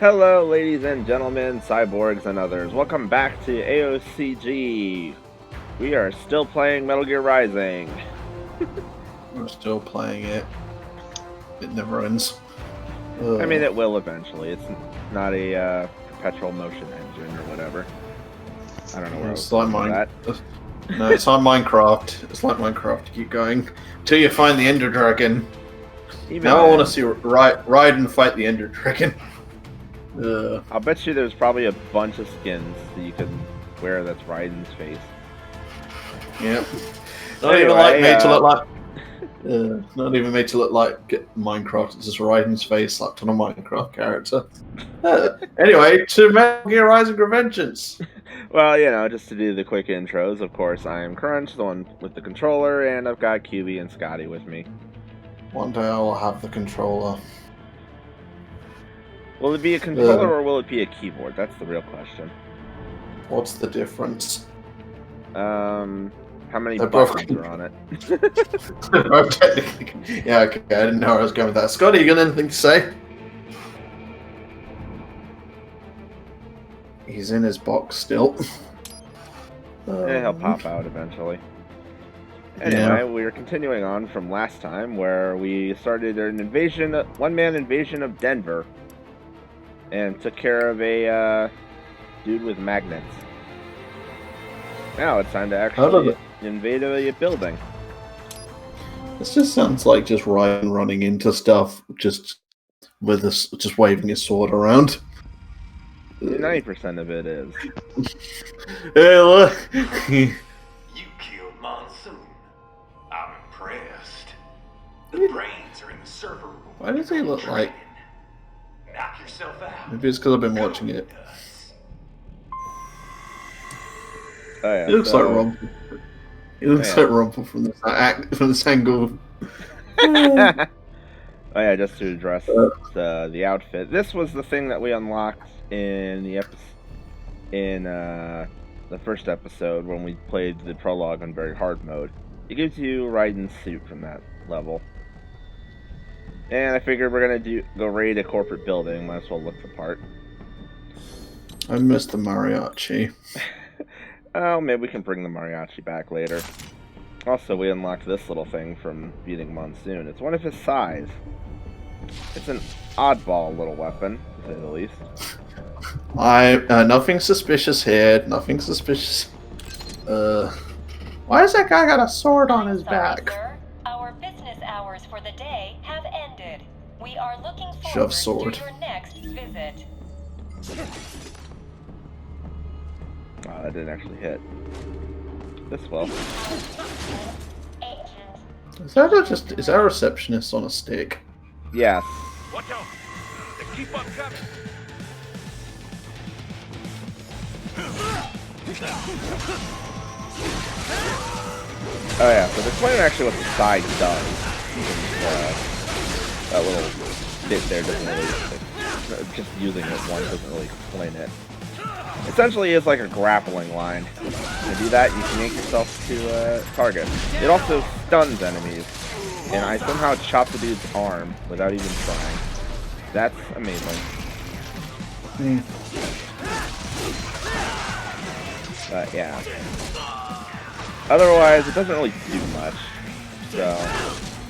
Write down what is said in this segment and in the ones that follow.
Hello, ladies and gentlemen, cyborgs and others. Welcome back to AoCG. We are still playing Metal Gear Rising. We're still playing it. It never ends. I mean, it will eventually. It's not a perpetual motion engine or whatever. I don't know where it's I was like that. No, it's like Minecraft. It's like Minecraft. You keep going till you find the Ender Dragon. Now I want to see Raiden fight the Ender Dragon. I'll bet you there's probably a bunch of skins that you can wear that's Raiden's face. Yep. Not even made to look like. Not even made to look like Minecraft. It's just Raiden's face slapped on a Minecraft character. Anyway, to Metal Gear Rising: Revengeance. Well, you know, just to do the quick intros, of course, I am Crunch, the one with the controller, and I've got QB and Scotty with me. One day I will have the controller. Will it be a controller or will it be a keyboard? That's the real question. What's the difference? How many buttons are on it? Technically, yeah, okay, I didn't know where I was going with that. Scotty, you got anything to say? He's in his box still. He'll pop out eventually. Anyway, we're continuing on from last time where we started an invasion, one-man invasion of Denver. And took care of a dude with magnets. Now it's time to actually invade a building. This just sounds like just Ryan running into stuff, just waving his sword around. 90% of it is. Hey, look! You killed Monsoon. I'm impressed. The brains are in the server room. Why does he look like? Knock yourself out. Maybe it's because I've been watching it. Oh, yeah, he looks like Rumple. He looks like Rumple from this angle. Oh yeah, just to address the outfit. This was the thing that we unlocked in the the first episode when we played the prologue on very hard mode. It gives you Raiden's suit from that level. And I figured we're gonna go raid a corporate building. Might as well look the part. I missed the mariachi. Oh, maybe we can bring the mariachi back later. Also, we unlocked this little thing from beating Monsoon. It's one of his size. It's an oddball little weapon, to say the least. Nothing suspicious here. Nothing suspicious. Why has that guy got a sword on his back? Sir, our business hours for the day have ended. We are looking forward to your next visit. Wow, that didn't actually hit. This will. Is that a receptionist on a stick? Yes. Watch out! They keep on coming. Oh yeah, so to explain actually what the side does, that little bit there doesn't really, just using it once doesn't really explain it. Essentially, it's like a grappling line. To do that, you can yank yourself to target. It also stuns enemies, and I somehow chopped the dude's arm without even trying. That's amazing. But yeah. Otherwise, it doesn't really do much. So,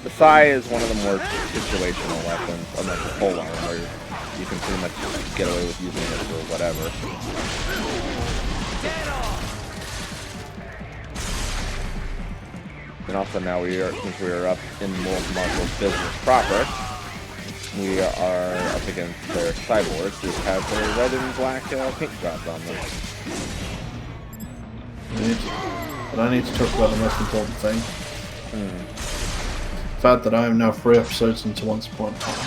the Sai is one of the more situational weapons, unlike the pole arm, where you can pretty much get away with using it for whatever. And also now since we are up in Marvel's business proper, we are up against their cyborgs who have their red and black paint jobs on them. But I need to talk about the most important thing. The fact that I am now 3 episodes into Once Upon a Time.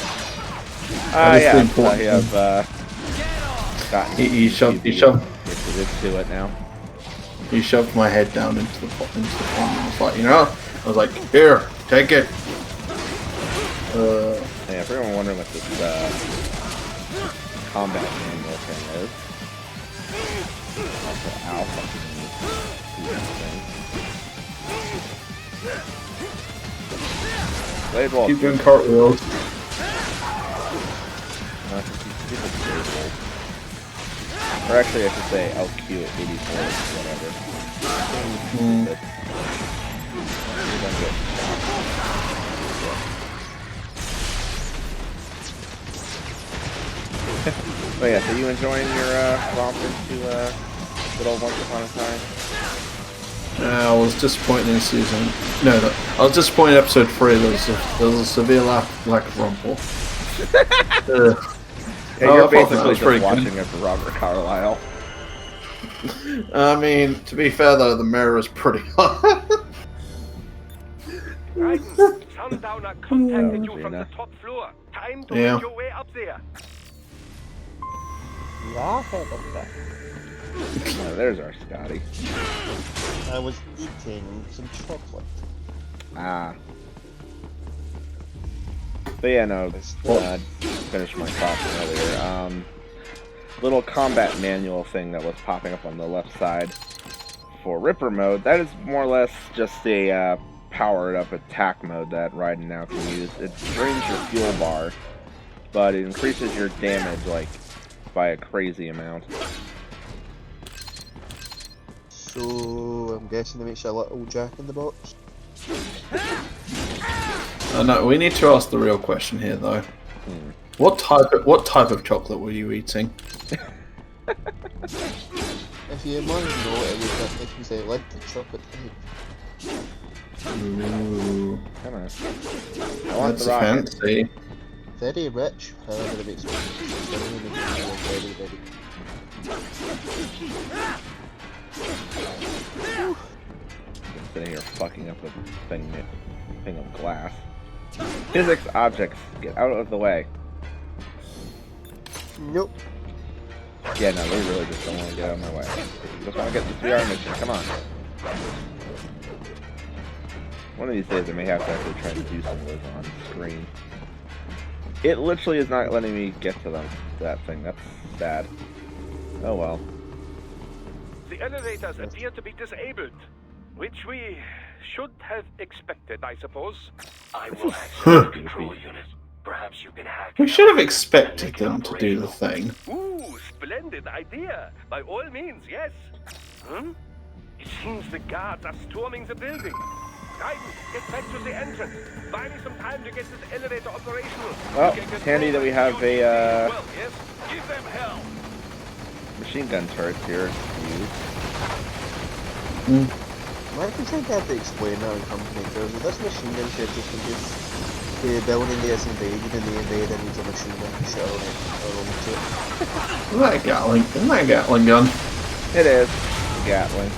Yeah, I have he shoved to it now. He shoved my head down into the pond and was like, I was like, here, take it. Yeah, if everyone wondering what this combat manual thing is. Also, ow, fucking Blade wall. Keep doing cartwheels. Or actually, I should say LQ at 84 or whatever. Oh yeah, so you enjoying your romp into good old Once Upon a Time? I was disappointed in season. No, I was disappointed in episode 3. There was a severe lack of rumble. Yeah, you're basically just watching it for Robert Carlyle. I mean, to be fair though, the mirror is pretty hot. Sundowner contacted you from the top floor. Time to make your way up there. Oh, there's our Scotty. I was eating some chocolate. Ah. But yeah, no, finished my thoughts earlier. Little combat manual thing that was popping up on the left side for Ripper mode, that is more or less just a powered up attack mode that Raiden now can use. It drains your fuel bar, but it increases your damage like by a crazy amount. So I'm guessing it makes a little Jack in the Box. No, we need to ask the real question here, though. What type of chocolate were you eating? If you want to know, it was like the chocolate cake. Ooh, Come on. I want that's the rocket. fancy. Very rich, however it makes me very, very. Sitting here fucking up a thing of glass. Physics objects, get out of the way. Nope. Yeah, no, they really just don't want to get out of my way. They just want to get this VR mission, come on. One of these days I may have to actually try to do some of those on screen. It literally is not letting me get to that thing, that's sad. Oh well. The elevators appear to be disabled, which we should have expected, I suppose. I will access the control unit. Perhaps you can hack. We should have expected them to do the thing. Ooh, splendid idea. By all means, yes. It seems the guards are storming the building. Raiden, get back to the entrance. Buy me some time to get this elevator operational. Well, it's handy that we have a Well, yes. Give them hell. machine gun turrets here to use. Why do you think I have to explain that in company terms? This machine gun shit just in case the building gets invaded and the invader needs a machine gun to shell it or to it. Isn't that a Gatling gun? It is. Gatling.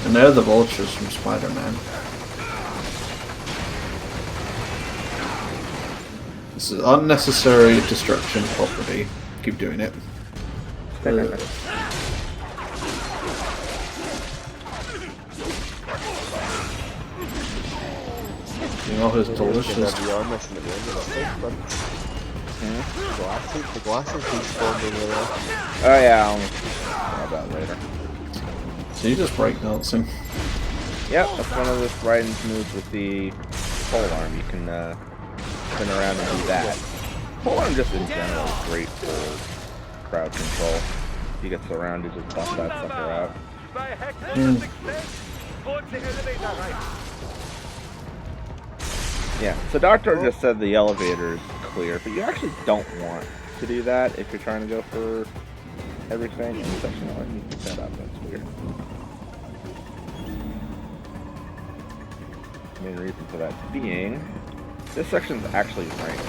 And they're the vultures from Spider-Man. This is unnecessary destruction property. Keep doing it. Oh, it's delicious. The glasses respawned over there. Oh yeah, I'll talk about that later. So you just breakdancing. Yep, that's one of the Raiden's moves with the pole arm. You can spin around and do that. Pole arm just in general is great for crowd control. If you get surrounded, just bust that sucker out. Yeah, so Doctor just said the elevator is clear, but you actually don't want to do that if you're trying to go for everything. And it's actually not letting me pick that up, that's weird. The main reason for that being, this section's actually ranked.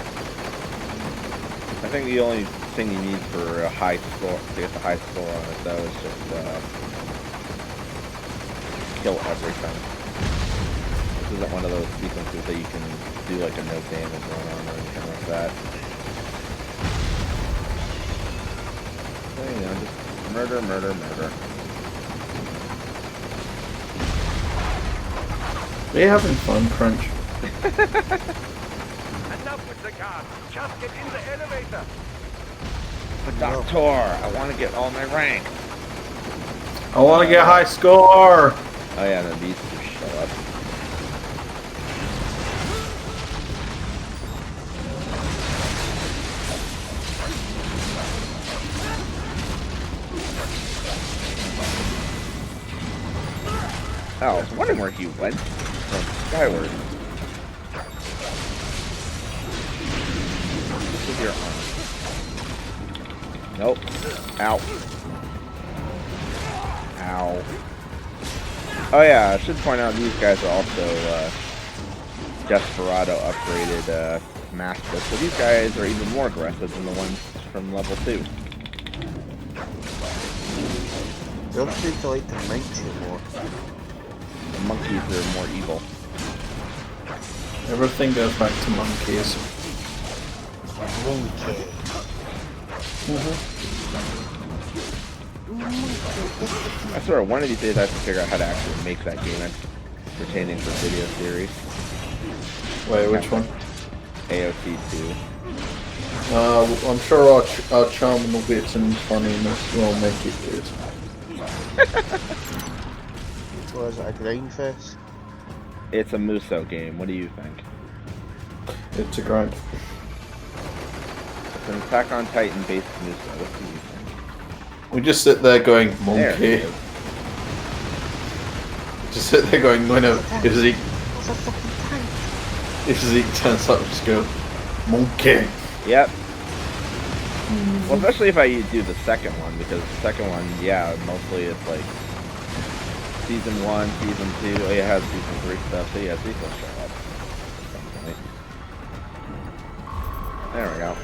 I think the only thing you need for a high score, to get the high score on it though, is just kill everything. This isn't one of those sequences that you can do like a no damage run on or anything like that. So, you know, just murder, murder, murder. Are you having fun, Crunch? Enough with the car. Just get in the elevator. But Doctor, I want to get all my rank. I want to get high score! Oh yeah, then these two show up. Oh, I was wondering where he went. From skyward. With your arm. Nope. Ow. Ow. Oh yeah, I should point out these guys are also Desperado upgraded Masters, so these guys are even more aggressive than the ones from level 2. The other seem to like to mite you more. The monkeys are more evil. Everything goes back to monkeys. Monkey. I swear, one of these days I have to figure out how to actually make that game pertaining to video series. Wait, which one? AoC 2. I'm sure our charming bits and funniness will make it good. Was it a grind fest? It's a Muso game. What do you think? It's a grind. It's an Attack on Titan based Muso. What do you think? We just sit there going, There monkey. it is. Just sit there going, no, if Zeke What's a fucking tank? turns up, just go, monkey. Yep. Well, especially if I do the second one, because the second one, yeah, mostly it's like Season 1, Season 2, oh, it has Season 3 stuff, so yeah, these will show up. There we go.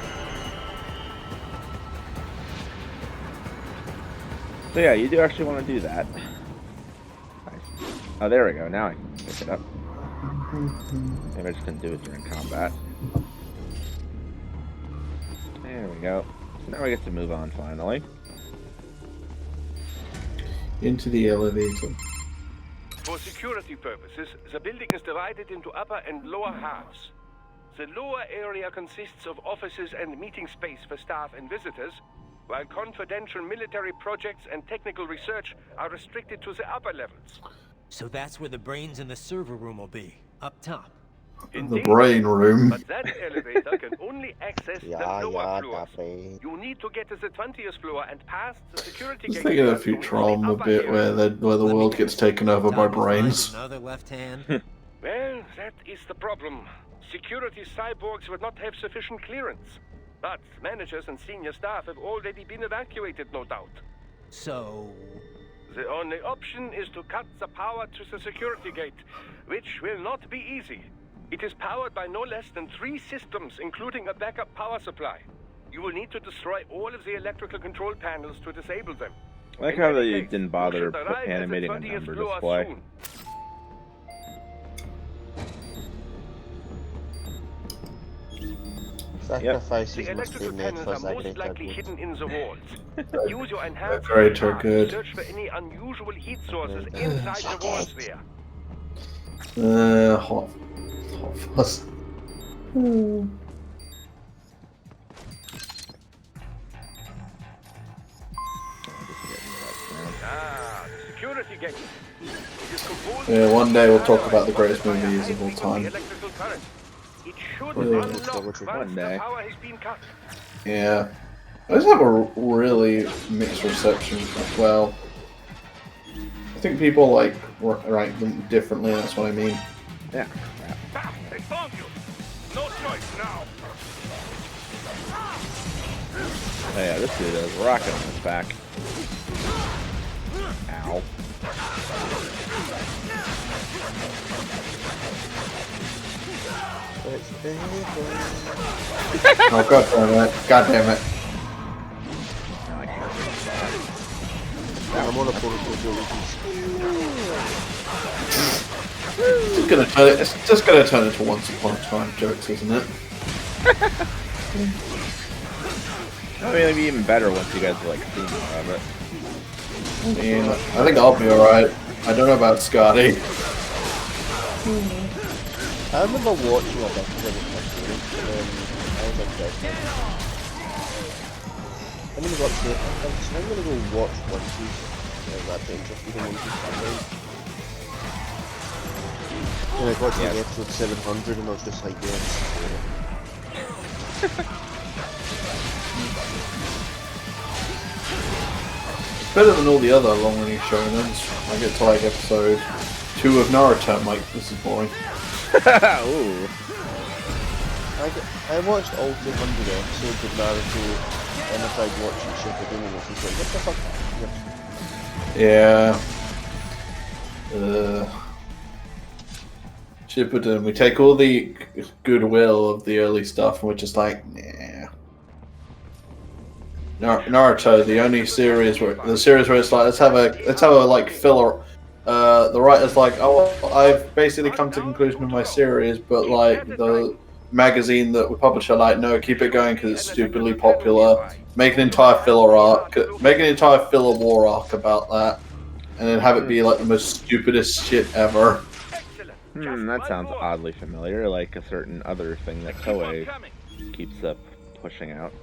So yeah, you do actually want to do that. Nice. Oh, there we go, now I can pick it up. Maybe I just didn't do it during combat. There we go. So now we get to move on finally. Into the elevator. For security purposes, the building is divided into upper and lower halves. The lower area consists of offices and meeting space for staff and visitors, while confidential military projects and technical research are restricted to the upper levels. So that's where the brains in the server room will be, up top. The brain room. But that elevator can only access the lower floors. Cafe. You need to get to the 20th floor and past the security Just gate. thinking of Futurama a bit where the world gets taken over by brains. Another left hand. Well, that is the problem. Security cyborgs would not have sufficient clearance. But managers and senior staff have already been evacuated, no doubt. So... The only option is to cut the power to the security gate, which will not be easy. It is powered by no less than 3 systems, including a backup power supply. You will need to destroy all of the electrical control panels to disable them. I like how they didn't bother animating a number display. Sacrifices The must be electrical made panels for are most Zagreus. likely hidden in the walls. Use your enhanced Great or radar good. to search for any unusual heat sources inside the walls there. Hot fuzz. Ah, the security gate. It is composed Yeah, one day we'll talk about the greatest by a movies of all high-frequency time. electrical current. It should Yeah. unlock once One day. the power has been cut. Yeah. I just have a really mixed reception as well. I think people rank them differently, that's what I mean. Yeah. Ah, they found you. No choice now. Oh yeah, this dude has a rocket on his back. Ow. It's very Oh god damn it. God damn it. Now I can't reach that. I'm on a portable building. It's just gonna turn into Once Upon a Time jokes, isn't it? I mean, it'd be even better once you guys like see more of it. I mean, I think I'll be alright. I don't know about Scotty. I remember watching a bit of it I was interested. I'm gonna watch it. I'm gonna go watch One Piece. That's interesting. One Piece Sunday. And I watched like episode 700 and I was just like, yeah, Better than all the other long-running shonens. I get to like episode 2 of Naruto, Mike. This is boring. Ooh. I watched all 200 episodes of Naruto, and I tried watching Shippuden, and it's just like, what the fuck? Yeah. Shippuden, we take all the goodwill of the early stuff, and we're just like, nah. Naruto, the only series where it's like, let's have a like filler. The writer's like, oh, I've basically come to the conclusion of my series, but like the magazine that we publish are like, no, keep it going because it's stupidly popular. Make an entire filler war arc about that, and then have it be like the most stupidest shit ever. That sounds oddly familiar, like a certain other thing that Toei keeps pushing out.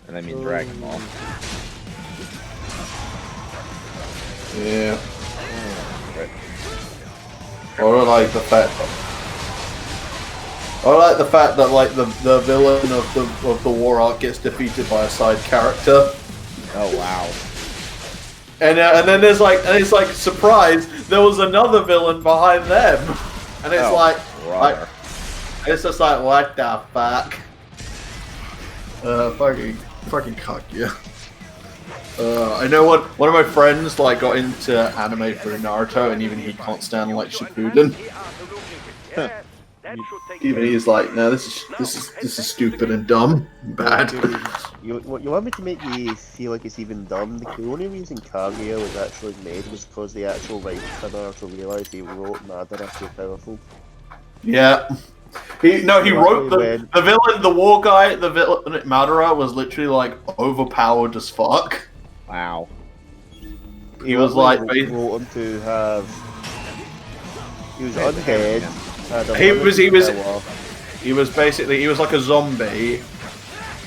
And I mean Dragon Ball. Yeah. Right. Or I like the fact that like the villain of the war arc gets defeated by a side character. Oh wow. And then it's like surprise, there was another villain behind them, and it's it's just like what the fuck. Fucking cock, yeah. I know one of my friends like got into anime through Naruto, and even he can't stand like Shippuden. Even he's like, no, this is stupid and dumb, bad. You want me to make you feel like it's even dumb? The only reason Kaguya was actually made was because the actual writer for Naruto realised he wrote Madara too powerful. Yeah. He wrote the villain, the war guy, the villain Madara was literally like overpowered as fuck. Wow. He was like wrote him to have. He was undead. He was like a zombie.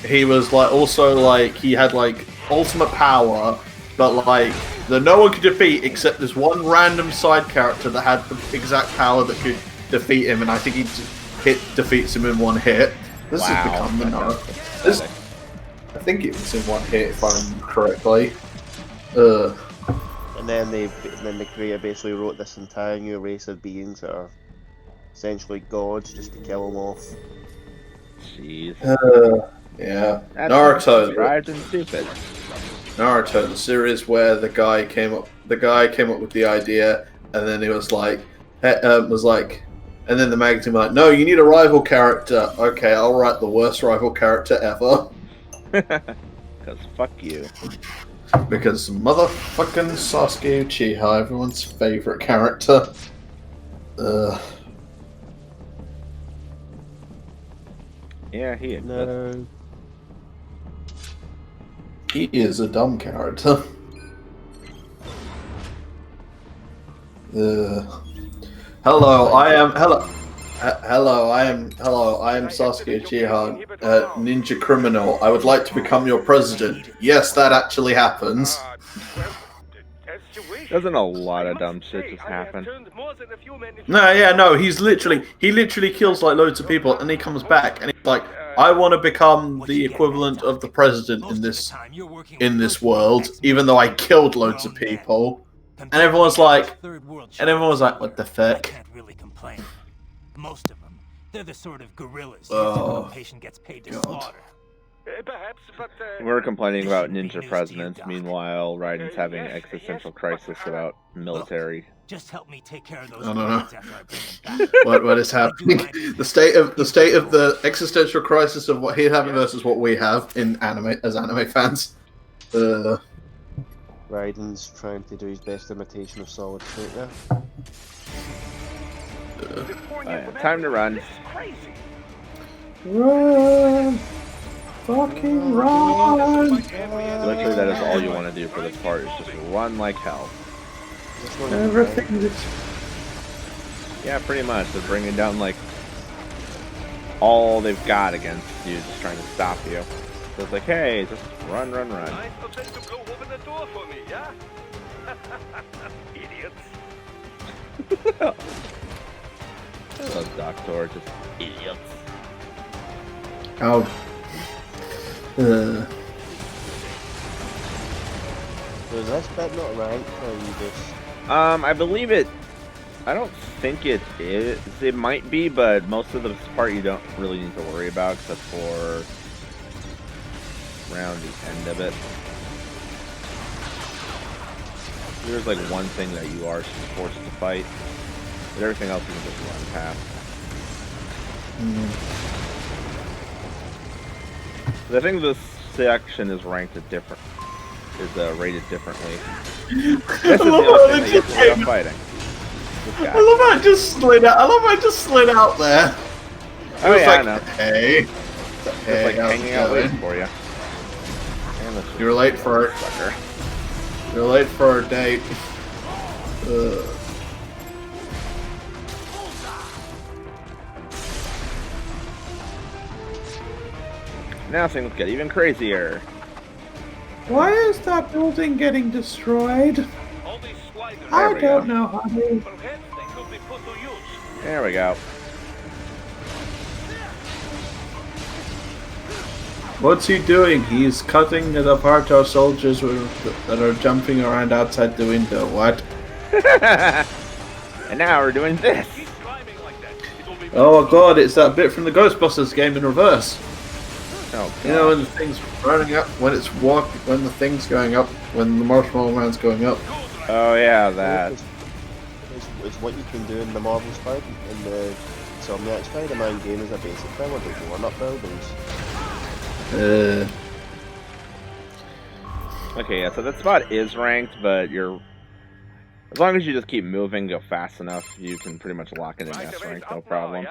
He was like also like he had like ultimate power, but like that no one could defeat except this one random side character that had the exact power that could defeat him, and I think he defeats him in one hit. This has become the Naruto. I think it was in one hit if I remember correctly. And then the creator basically wrote this entire new race of beings that are essentially gods just to kill them off. Jeez. Yeah. That's Naruto. Stupid. Naruto, the series where the guy came up with the idea, and then he was like, and then the magazine was like, no, you need a rival character. Okay, I'll write the worst rival character ever. Because fuck you. Because motherfucking Sasuke Uchiha, everyone's favorite character. Yeah, he exists. He is a dumb character. Hello, I am Sasuke Uchiha, ninja criminal. I would like to become your president. Yes, that actually happens. Doesn't a lot of dumb shit just happen? No, he literally kills like loads of people, and he comes back and he's like, I want to become the equivalent of the president in this world, even though I killed loads of people. And everyone's like, what the fuck? Can't really complain. Most of them, they're the sort of gorillas Oh, the patient gets paid to God. slaughter. Perhaps, but We're complaining about ninja presidents, meanwhile Raiden's having an existential crisis about military. Just help me take care of those. I don't know. after I bring them back. What is happening? The state of the existential crisis of what he's having versus what we have in anime as anime fans. Raiden's trying to do his best imitation of Solid Snake there. Time to run. Run! Fucking run! Literally, that is all you want to do for this part, is just run like hell. Everything is... Yeah, pretty much. They're bringing down, like, all they've got against you, just trying to stop you. So it's like, hey, just run. Nice of them to blow open the door for me, yeah? Idiots. Hello, Doctor, just idiots. Oh. So is this bit not ranked, or are you just I believe it. I don't think it is. It might be, but most of this part you don't really need to worry about, except for around the end of it. There's like one thing that you are forced to fight, but everything else you can just run past. I think this section is ranked at different, rated differently. This is the only thing that you have to fighting. I love how I just slid out. I love how I just slid out there. Oh yeah, like, I know. Hey, just like hanging out waiting for you. You're late for it. Sucker. You're late for our date. Now things get even crazier. Why is that building getting destroyed? I don't know, honey. There we go. What's he doing? He's cutting it apart our soldiers that are jumping around outside the window. What? And now we're doing this. Oh god, it's that bit from the Ghostbusters game in reverse. Oh, you know when the thing's running up, when it's when the thing's going up, when the Marshmallow Man's going up. Oh yeah, that. It's what you can do in the Marvel Spider, in the Insomniac Spider-Man game is a basic thing where they run up buildings. Okay, yeah, so that spot is ranked, but as long as you just keep moving, go fast enough, you can pretty much lock it in S rank, no problem.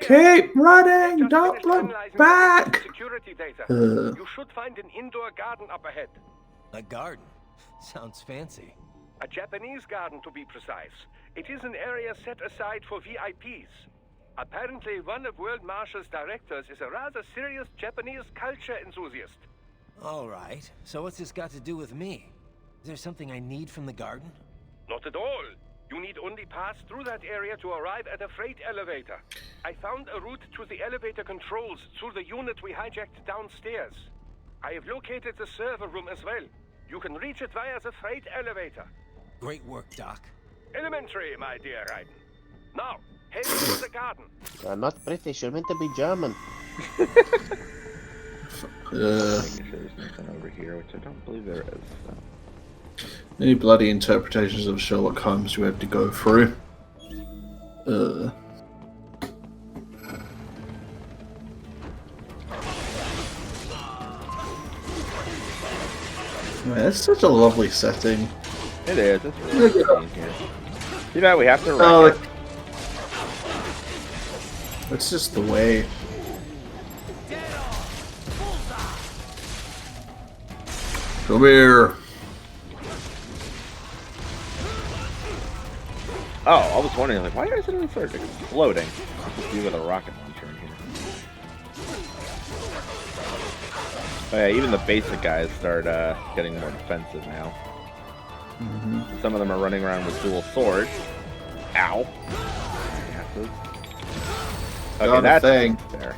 Keep running! Don't look back! You should find an indoor garden up ahead. A garden? Sounds fancy. A Japanese garden, to be precise. It is an area set aside for VIPs. Apparently, one of World Marshall's directors is a rather serious Japanese culture enthusiast. All right. So what's this got to do with me? Is there something I need from the garden? Not at all. You need only pass through that area to arrive at a freight elevator. I found a route to the elevator controls through the unit we hijacked downstairs. I have located the server room as well. You can reach it via the freight elevator. Great work, Doc. Elementary, my dear Raiden. Now, head to the garden. I'm not British, you're meant to be German. Making sure there's nothing over here, which I don't believe there is. So. Any bloody interpretations of Sherlock Holmes you have to go through. Man, it's such a lovely setting. It is. It's really good here. Too bad we have to wreck it. It's just the way. Come here. Oh, I was wondering, like, why is it start exploding? Just you with a rocket launcher in here. Oh yeah, even the basic guys start getting more defensive now. Some of them are running around with dual swords. Ow. Okay, that's there.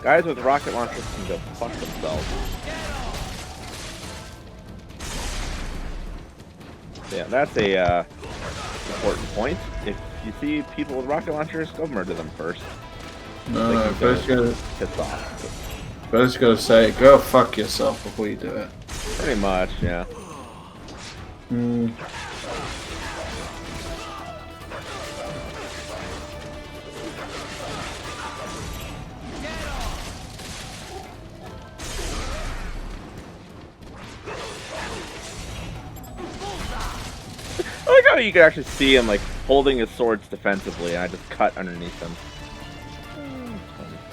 Guys with rocket launchers can go fuck themselves. Yeah, that's a important point. If you see people with rocket launchers, go murder them first. No, first you gotta piss off. First you gotta say, go fuck yourself before you do it. Pretty much, yeah. I like how you can actually see him like holding his swords defensively, and I just cut underneath him.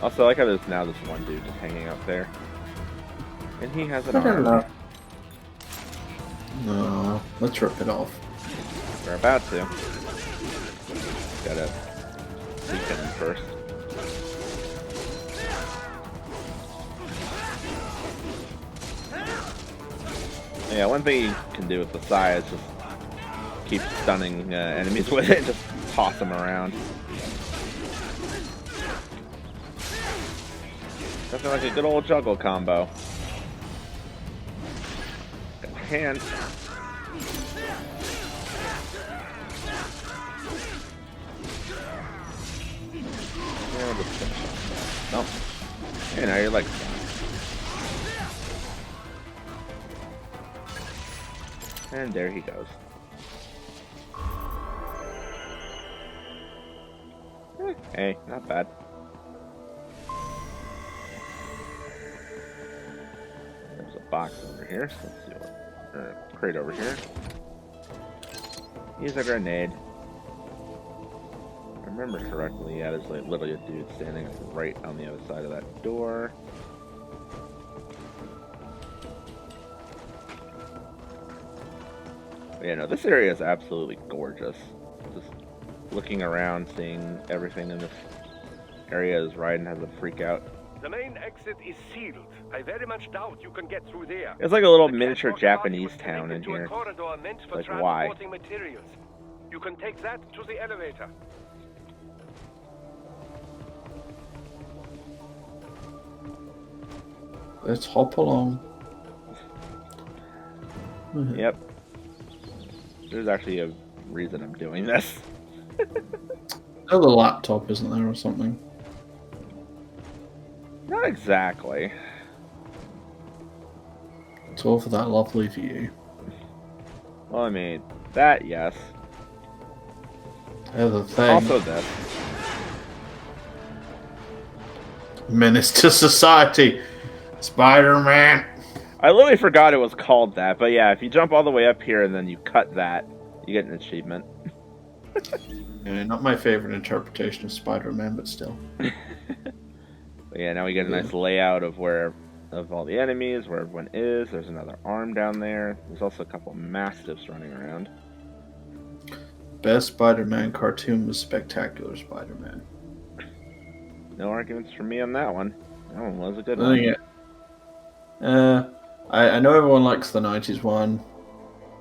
Also, I like how there's now this one dude just hanging out there, and he has an arm. No, let's rip it off. We're about to. Gotta weaken him first. Yeah, one thing you can do with the Sai is just keep stunning enemies with it, just toss them around. Definitely like a good old juggle combo. Got hand. Yeah, we'll just finish off. Nope. Hey, now your leg's gone. And there he goes. Hey, not bad. There's a box over here, so let's see what. Or a crate over here. Use a grenade. If I remember correctly, yeah, there's like literally a dude standing right on the other side of that door. But yeah, no, this area is absolutely gorgeous. Just looking around, seeing everything in this area as Raiden has a freak out. The main exit is sealed. I very much doubt you can get through there. It's like a little miniature Japanese town in here. Like why? Materials. You can take that to the elevator. Let's hop along. Yep. There's actually a reason I'm doing this. Another laptop, isn't there, or something? Not exactly. It's all for that lovely view. Well, I mean, that, yes. Other thing. Also this. Menace to Society. Spider-Man. I literally forgot it was called that, but yeah, if you jump all the way up here and then you cut that, you get an achievement. Yeah, not my favorite interpretation of Spider-Man, but still. But yeah, now we get a nice layout of all the enemies, where everyone is. There's another arm down there. There's also a couple mastiffs running around. Best Spider-Man cartoon was Spectacular Spider-Man. No arguments from me on that one. That one was a good one. Yeah. I know everyone likes the 90s one.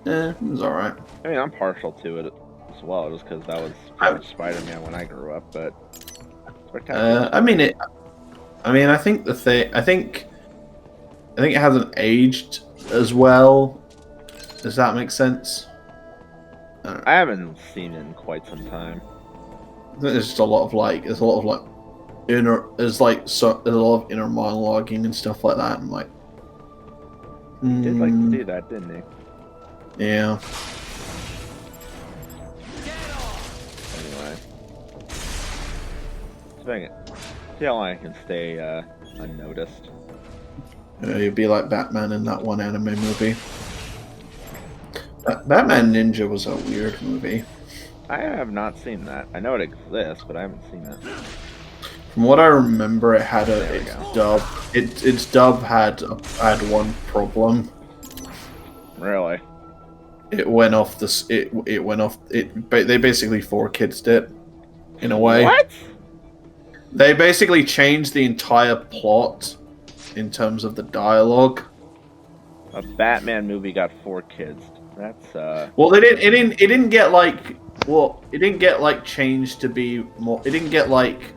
It was alright. I mean, I'm partial to it as well, just because that was pretty much Spider-Man when I grew up, but Spectacular. I think it hasn't aged as well. Does that make sense? I haven't seen it in quite some time. I think there's just a lot of inner monologuing and stuff like that. And like, He did like to do that, didn't he? Yeah. Anyway, see how long I can stay unnoticed. You'd be like Batman in that one anime movie. Batman Ninja was a weird movie. I have not seen that. I know it exists, but I haven't seen it. From what I remember, it had its dub had one problem. Really? It went off this. It went off. They basically 4-kidsed it, in a way. What? They basically changed the entire plot in terms of the dialogue. A Batman movie got 4 kids. That's Well, it didn't get like. Well, it didn't get like changed to be more. It didn't get like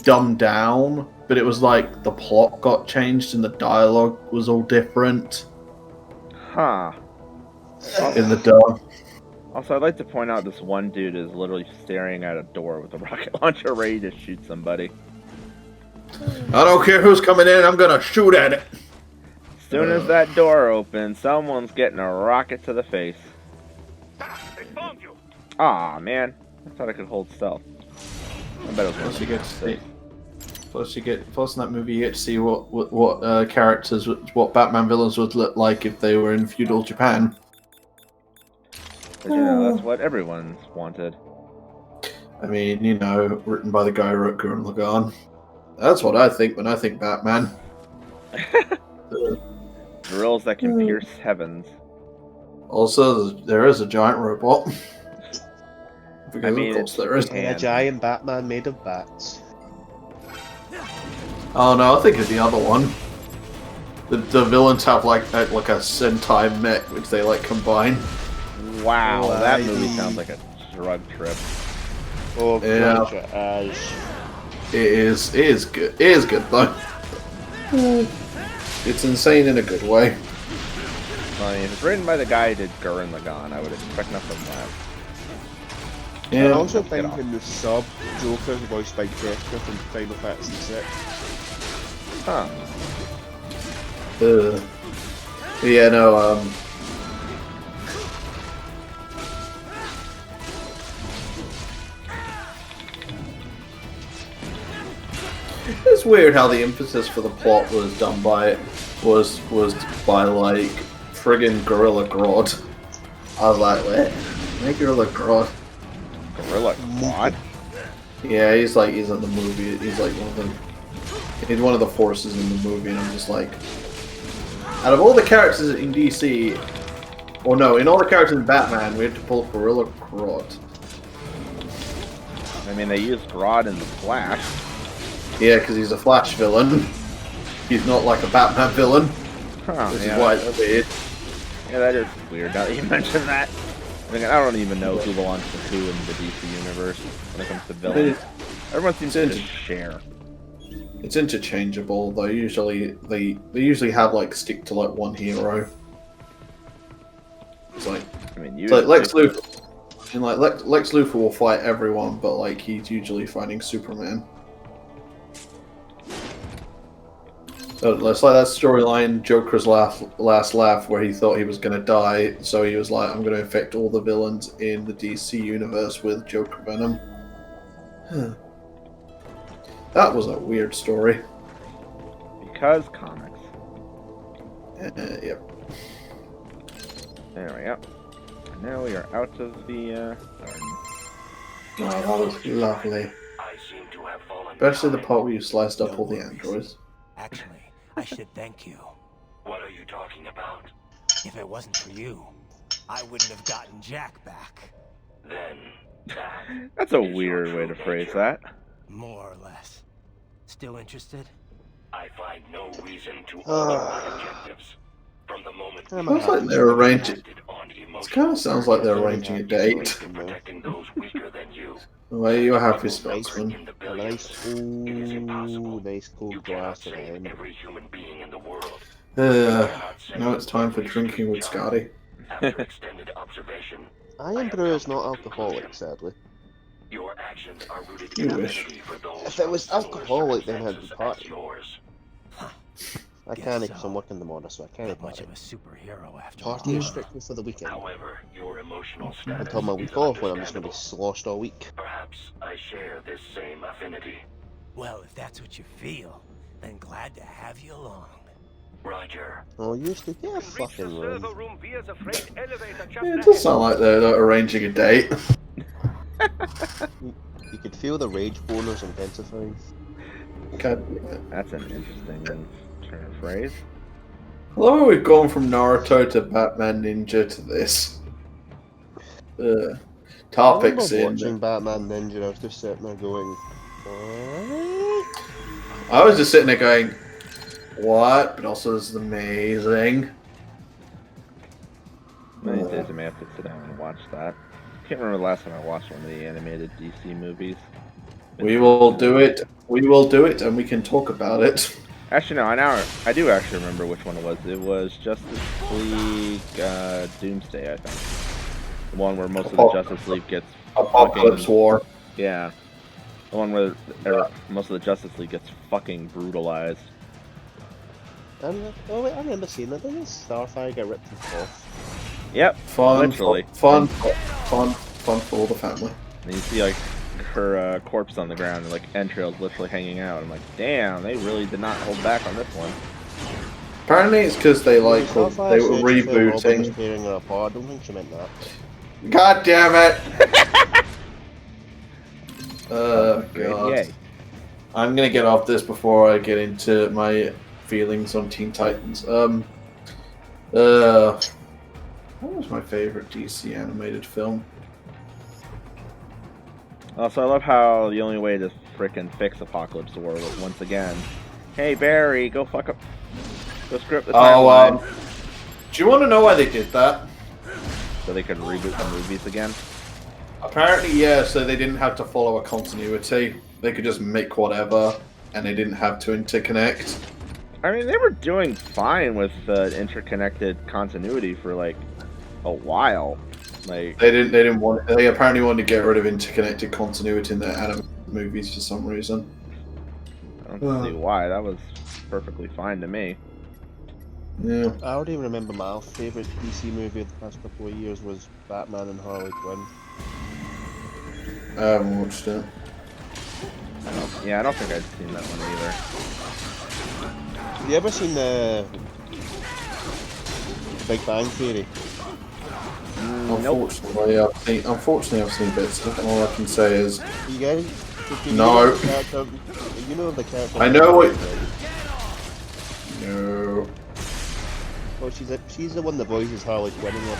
dumbed down, but it was like the plot got changed and the dialogue was all different. Huh. In the dub. Also, I'd like to point out this one dude is literally staring at a door with a rocket launcher ready to shoot somebody. I don't care who's coming in, I'm gonna shoot at it. As soon as that door opens, someone's getting a rocket to the face. They found you. Aw, man. I thought I could hold stealth. I bet it was Plus you get to see. Plus in that movie you get to see what characters, what Batman villains would look like if they were in feudal Japan. But, you know, that's what everyone's wanted. I mean, you know, written by the guy who wrote Gurren Lagann. That's what I think when I think Batman. Drills that can pierce heavens. Also, there is a giant robot. Because I mean, of course there is. A giant Batman made of bats. Oh no, I think it's the other one. The villains have like a Sentai mech, which they like combine. Wow, that movie sounds like a drug trip. Oh, yeah. Ash. It is good. It is good though. It's insane in a good way. Well, I mean, if it's written by the guy who did Gurren Lagann, I would expect nothing less. Yeah. I also think in the sub, Joker's voiced by Jessica from Final Fantasy VI. Huh. Yeah, no, it's weird how the emphasis for the plot was done by was by like friggin' Gorilla Grodd. I was like, what? Make Gorilla Grodd? Gorilla Grodd? Yeah, he's in the movie. He's like he's one of the forces in the movie, and I'm just like, out of all the characters in DC, or no, in all the characters in Batman, we had to pull Gorilla Grodd. I mean, they used Grodd in the Flash. Yeah, because he's a Flash villain. He's not like a Batman villain. Huh, Which yeah, is why it's weird. Yeah, that is weird now that you mention that. I mean, I don't even know who belongs to who in the DC universe when it comes to villains. Everyone seems to share. It's interchangeable, though. Usually, they usually have like stick to like one hero. It's like, I mean, it's like Lex Luthor. And like Lex Luthor will fight everyone, but like he's usually fighting Superman. So it's like that storyline, Joker's last laugh, where he thought he was going to die, so he was like, I'm going to infect all the villains in the DC universe with Joker Venom. That was a weird story. Because comics. Yep. There we go. Now we are out of the garden. Oh, that was lovely. I seem to have fallen Especially the behind. part where you sliced up No all the worries. androids. Actually, I should thank you. What are you talking about? If it wasn't for you, I wouldn't have gotten Jack back. Then that That's a is your weird true way to phrase nature. that. More or less. Still interested? I find no reason to alter my objectives. From the moment I'm we a Sounds like they're arranging. acted on It emotional kind of sounds like they're purposes, arranging a date. protecting those weaker than you. Well, you're a happy Nice, Scotsman. In the a billions, nice, it is impossible. nice cold You cannot glass of save wine. every human being in the world. Now it's time for drinking with Scotty. After extended observation, I am brew is not alcoholic, sadly. your actions are rooted You in wish. affinity for those If it was from similar alcoholic, then I'd be circumstances partying. as yours. I Guess can't so. because I'm working tomorrow, so I can't Not much party. of a superhero after all. Party is strictly for the weekend. However, your emotional status Until my is week off, when I'm just going to be understandable. sloshed all week. Perhaps I share this same affinity. Well, if that's what you feel, then glad to have you along. Roger. Oh, you used to get a Reach the fucking room. server room via the freight elevator just Yeah, it ahead. does sound like they're arranging a date. You could feel the rage bonus intensifying. God. That's an interesting turn of phrase. I love how we've gone from Naruto to Batman Ninja to this. Topics I remember in. watching Batman Ninja, I was just sitting there going, what? I was just sitting there going, what? But also this is amazing. Many days I may have to sit down and watch that. Can't remember the last time I watched one of the animated DC movies. We will do it. We will do it, and we can talk about it. Actually, no, I do actually remember which one it was. It was Justice League Doomsday, I think. The one where most of the Justice League gets Apocalypse War. Yeah. The one where most of the Justice League gets fucking brutalized. Oh wait, I remember seeing that. Didn't Starfire get ripped in half? Yep, Fun, literally. fun for all the family. And you see like her corpse on the ground and like entrails literally hanging out. I'm like, damn, they really did not hold back on this one. Apparently, it's because they like Starfire they were said she felt Robin was rebooting. tearing her apart. I don't think she meant that. God damn it! God. Yay. I'm gonna get off this before I get into my feelings on Teen Titans. What was my favorite DC animated film? Also, I love how the only way to frickin' fix Apocalypse War was once again, hey Barry, go fuck up, go screw up the timeline, Do you want to know why they did that? so they could reboot the movies again. Apparently, yeah, so they didn't have to follow a continuity. They could just make whatever, and they didn't have to interconnect. I mean, they were doing fine with interconnected continuity for like a while. Like they didn't want. They apparently wanted to get rid of interconnected continuity in their anime movies for some reason. I don't see why. That was perfectly fine to me. Yeah. I already remember my favourite DC movie of the past couple of years was Batman and Harley Quinn. I haven't watched it. I don't think I've seen that one either. Have you ever seen the Big Bang Theory? Unfortunately, I've seen bits of it. All I can say is You guys? no. You know the character. I know what. Right? No. Well, she's the one that voices Harley Quinn in all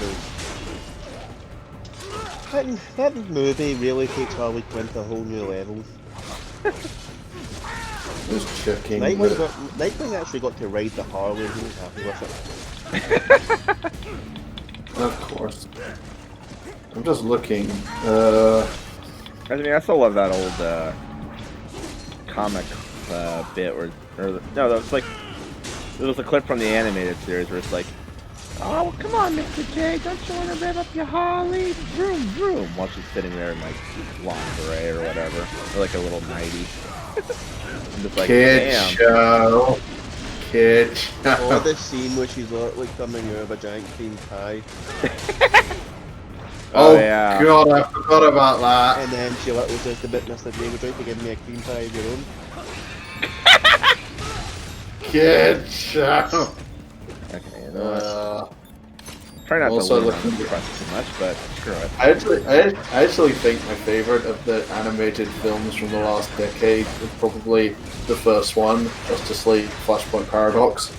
that movie really takes Harley Quinn to a whole new level. Just checking. Nightwing actually got to ride the Harley and he was happy with it. Of course. I'm just looking. I mean, I still love that old comic bit where, no, that was like, it was a clip from the animated series where it's like, oh, come on, Mr. J, don't you want to rev up your Harley? Vroom, vroom, while she's sitting there in like lingerie or whatever, or like a little nightie. I'm just like, damn. Kid show. Oh, this scene where she's like coming out of a giant cream pie. Oh yeah. God, I forgot about that. And then she was just a bit, Mr. J, would you like to give me a cream pie of your own? Kid show. Okay, you know what? Try not to lean on the press too much, but screw it. I actually think my favorite of the animated films from the last decade is probably the first one, Justice League Flashpoint Paradox.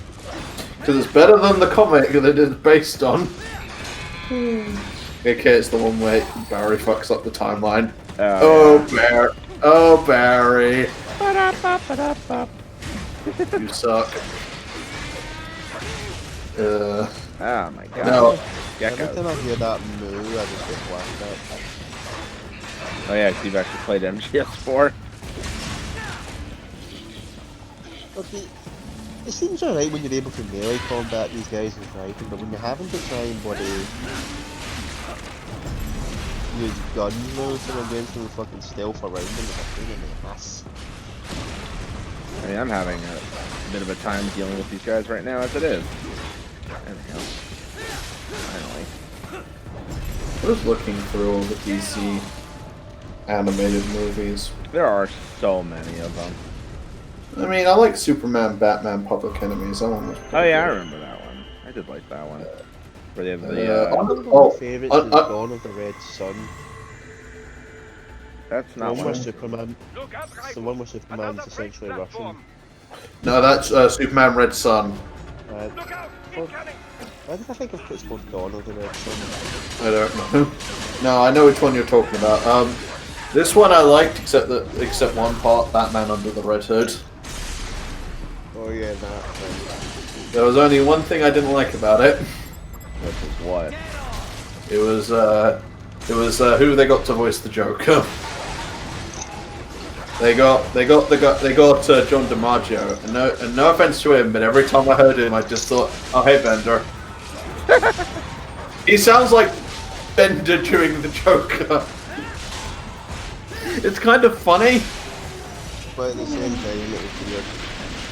Because it's better than the comic that it is based on. Okay, it's the one where Barry fucks up the timeline. Barry. You suck. Oh my god. No. Every time I hear that moo, I just get flashed out. Oh yeah, so you've actually played MGS4? Okay, it seems alright when you're able to melee combat these guys with rifle, but when you're having to try and use guns or something against them and fucking stealth around them, it's a pain in the ass. I mean, I'm having a bit of a time dealing with these guys right now as it is. There we go. Finally. I was looking through all the DC animated movies. There are so many of them. I mean, I like Superman, Batman, Public Enemies. That one was Oh yeah, I remember that one. I did like that one. Where they have the, one of my favourites is Dawn of the Red Sun. That's not one one. where Superman. It's the one where Superman's essentially Russian. No, that's Superman Red Sun. Why did I think of it's called Dawn of the Red Sun? I don't know. No, I know which one you're talking about. This one I liked, except one part, Batman Under the Red Hood. Oh yeah, that thing. There was only one thing I didn't like about it. Which is what? It was who they got to voice the Joker. They got John DiMaggio, and no offense to him, but every time I heard him, I just thought, oh hey Bender. He sounds like Bender doing the Joker. It's kind of funny. But at the same time, it was weird.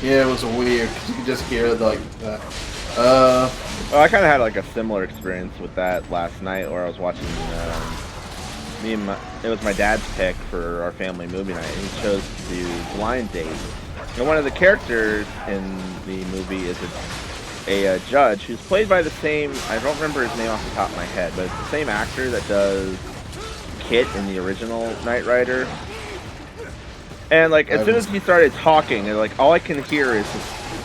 Yeah, it was weird, because you could just hear like that. Well, I kind of had like a similar experience with that last night, where I was watching. It was my dad's pick for our family movie night, and he chose to do Blind Date. And one of the characters in the movie is a judge who's played by the same. I don't remember his name off the top of my head, but it's the same actor that does Kit in the original Knight Rider. And like as soon as he started talking, and like all I can hear is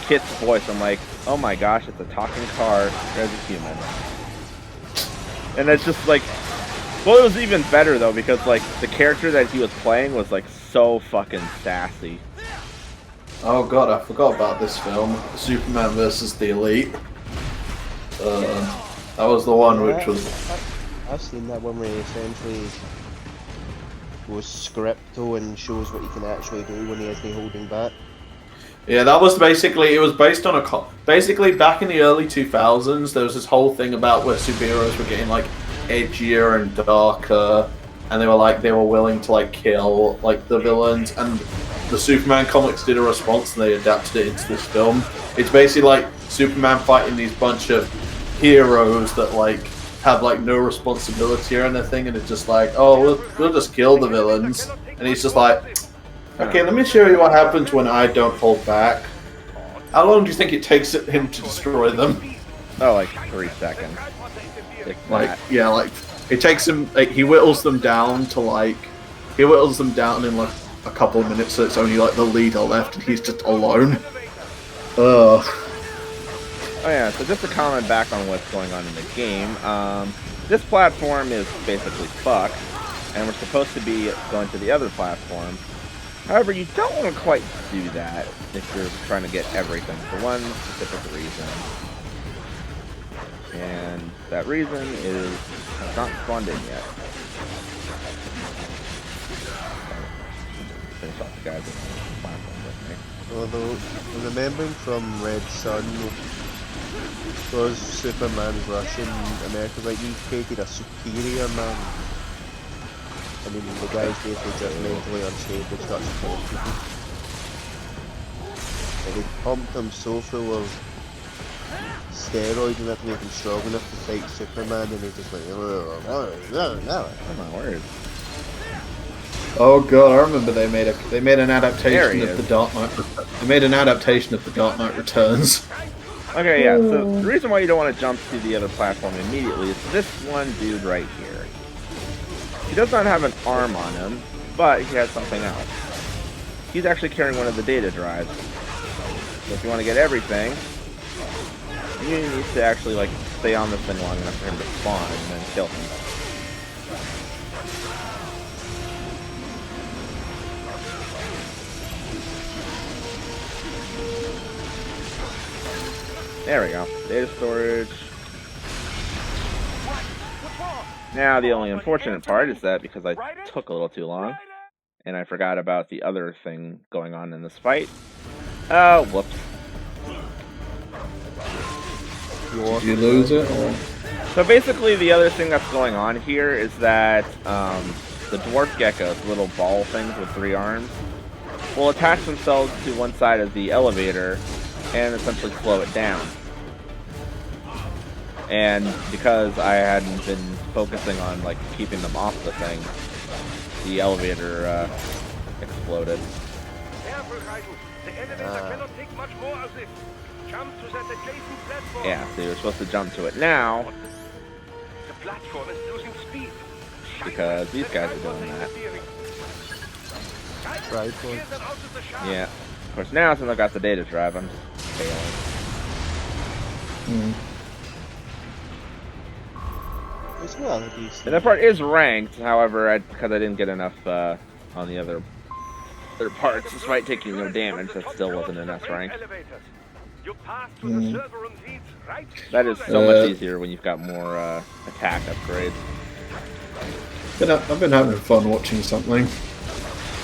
Kit's voice. I'm like, oh my gosh, it's a talking car. There's a human. And it's just like, well, it was even better though because like the character that he was playing was like so fucking sassy. Oh god, I forgot about this film, Superman vs. the Elite. That was the one which was. I've seen that one where he essentially goes scripto and shows what he can actually do when he isn't holding back. Yeah, that was basically, it was based on basically back in the early 2000s, there was this whole thing about where superheroes were getting like edgier and darker, and they were willing to like kill like the villains, and the Superman comics did a response and they adapted it into this film. It's basically like Superman fighting these bunch of heroes that like have like no responsibility or anything, and it's just like, oh, we'll just kill the villains, and he's just like, okay, let me show you what happens when I don't hold back. How long do you think it takes him to destroy them? Oh, like 3 seconds. Like, yeah, like it takes him. Like, he whittles them down in like a couple of minutes, so it's only like the leader left, and he's just alone. Ugh. Oh yeah, so just to comment back on what's going on in the game, this platform is basically fucked, and we're supposed to be going to the other platform. However, you don't want to quite do that if you're trying to get everything for one specific reason. And that reason is it's not spawned in yet. Finish off the guys on the platform with me. Although, remembering from Red Sun, because Superman's Russian, America's like, he created a superior man. I mean, the guy's basically just mentally unstable, starts to kill people. And they pumped him so full of steroids enough to make him strong enough to fight Superman, and he's just like, oh my word. Oh god, I remember they made an adaptation of the Dark Knight. They made an adaptation of the Dark Knight Returns. Okay, yeah. So the reason why you don't want to jump to the other platform immediately is this one dude right here. He does not have an arm on him, but he has something else. He's actually carrying one of the data drives. So if you want to get everything, you need to actually like stay on this thing long enough for him to spawn and then kill him. There we go. Data storage. Now, the only unfortunate part is that because I took a little too long, and I forgot about the other thing going on in this fight. Whoops. Did you lose it? Or? So basically, the other thing that's going on here is that the dwarf geckos, little ball things with 3 arms, will attach themselves to one side of the elevator and essentially slow it down. And because I hadn't been focusing on like keeping them off the thing, the elevator exploded. Yeah, so you're supposed to jump to it now because these guys are doing that. Yeah. Of course, now since I got the data drive, I'm just failing. And that part is ranked, however, because I didn't get enough on the other parts, despite taking no damage, that still wasn't an S rank. That is so much easier when you've got more attack upgrades. I've been having fun watching something.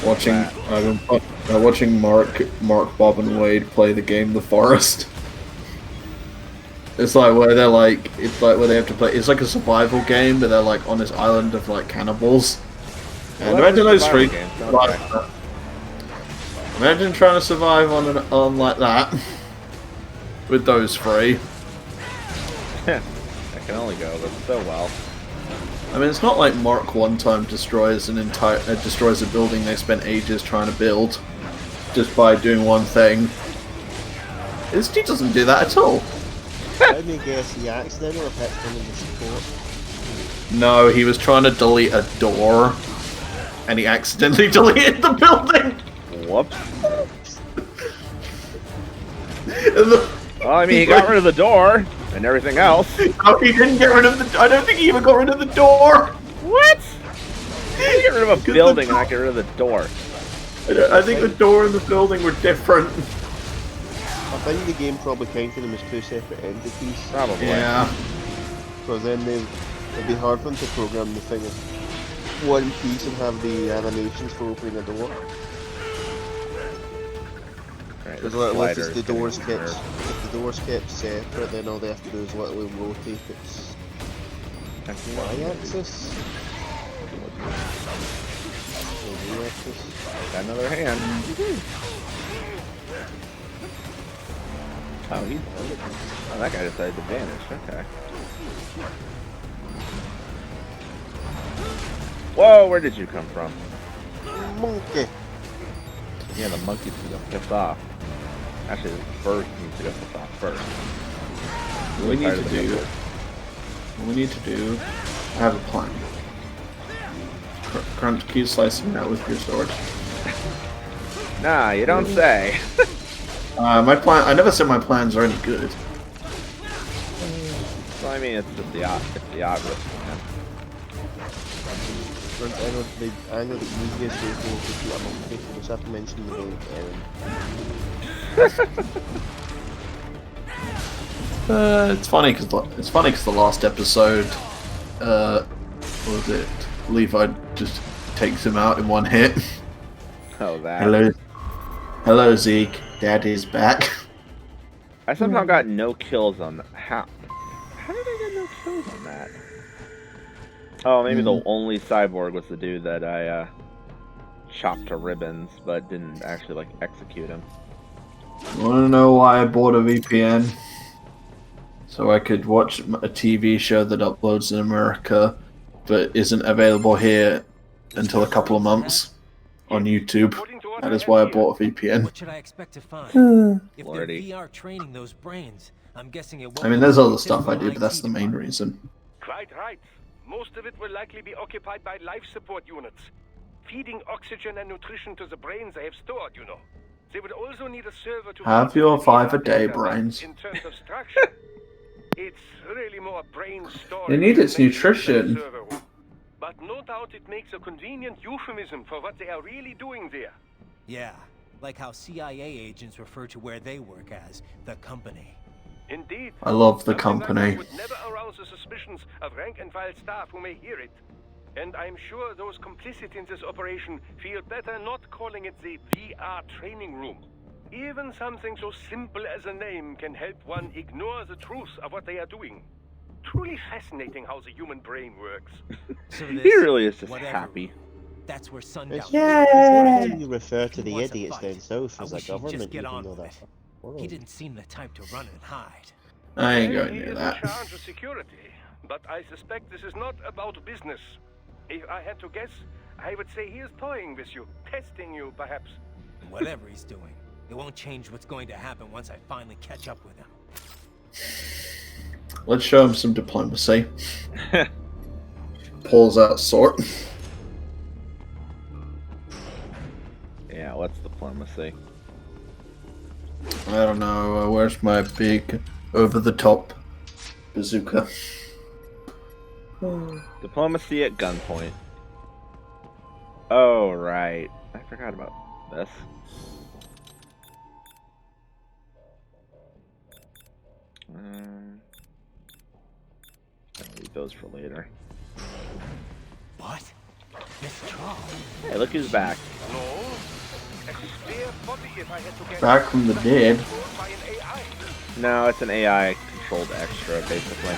Watching Mark, Bob, and Wade play the game The Forest. It's like where they're like, it's like where they have to play. It's like a survival game, but they're like on this island of like cannibals. And imagine those three. Imagine trying to survive on like that with those 3. I can only go so well. I mean, it's not like Mark one time destroys destroys a building they spent ages trying to build just by doing one thing. He doesn't do that at all. Let me guess, he accidentally hit one of the support. No, he was trying to delete a door, and he accidentally deleted the building. Whoops. Well, I mean, he got rid of the door and everything else. No, he didn't get rid of the. I don't think he even got rid of the door. What? You get rid of a building and not get rid of the door. I think the door and the building were different. I think the game probably counted them as 2 separate entities. Probably. Yeah. Because then it'd be hard for them to program the thing as one piece and have the animations for opening a door. Right, Because literally, if the doors kept separate, then all they have to do is literally rotate its y-axis. Got another hand. Oh, that guy decided to vanish. Okay. Whoa, where did you come from? Monkey. Yeah, the monkeys need to go piss off. Actually, the birds need to go piss off first. What we need to do, I have a plan. Crunch, keep slicing that with your sword. Nah, you don't say. My plan. I never said my plans are any good. Well, I mean, it's just the obvious plan. I know the easiest way to defeat a monkey. You just have to mention the name Aaron. It's funny because the last episode, what was it? Levi just takes him out in one hit. Oh, that. Hello, Zeke. Daddy's back. I somehow got no kills on that. How did I get no kills on that? Oh, maybe the only cyborg was the dude that I chopped to ribbons, but didn't actually like execute him. Want to know why I bought a VPN? So I could watch a TV show that uploads in America, but isn't available here until a couple of months on YouTube. That is why I bought a VPN. What should I expect to find? If they're Lordy. VR training those brains, I'm guessing it won't. I mean, there's other stuff I do, but that's the main reason. Quite right. Most of it will likely be occupied by life support units. Feeding oxygen and nutrition to the brains they have stored, you know. They would also need a server to Have feed your the 5 a VR day data brains. In terms of structure, it's really more brain storage. It needs its than nutrition. server room. But no doubt it makes a convenient euphemism for what they are really doing there. Yeah, like how CIA agents refer to where they work as the company. Indeed. I love the Something like company. that would never arouse the suspicions of rank-and-file staff who may hear it. And I'm sure those complicit in this operation feel better not calling it the VR training room. Even something so simple as a name can help one ignore the truth of what they are doing. Truly fascinating how the human brain works. So He this, really is just whatever, happy. That's where sundown. It's how you refer to the Wants a idiots fight. down south I as a wish he'd just government, get even on though with that's it. a world. He didn't seem the type to run and hide. I ain't Well, going he near is that. in charge of security, but I suspect this is not about business. If I had to guess, I would say he is toying with you, testing you, perhaps. Whatever he's doing, it won't change what's going to happen once I finally catch up with him. Let's show him some diplomacy. Pulls out sword. Yeah, what's diplomacy? I don't know. Where's my big over-the-top bazooka? Diplomacy at gunpoint. Oh, right. I forgot about this. I'll leave those for later. What? Miss Troll? Hey, look who's back. No. A spare body, if I had to guess. Back from the dead. Controlled by an AI. No, it's an AI-controlled extra, basically.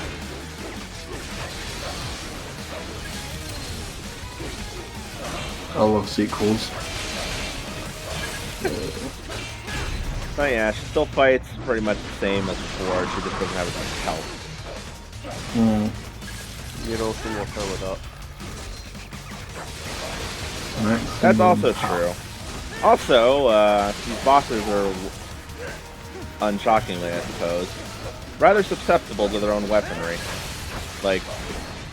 I love sequels. Oh yeah, she still fights pretty much the same as before, she just doesn't have as much health. You're also more powered up. That's also true. Also, these bosses are, unshockingly I suppose, rather susceptible to their own weaponry. Like,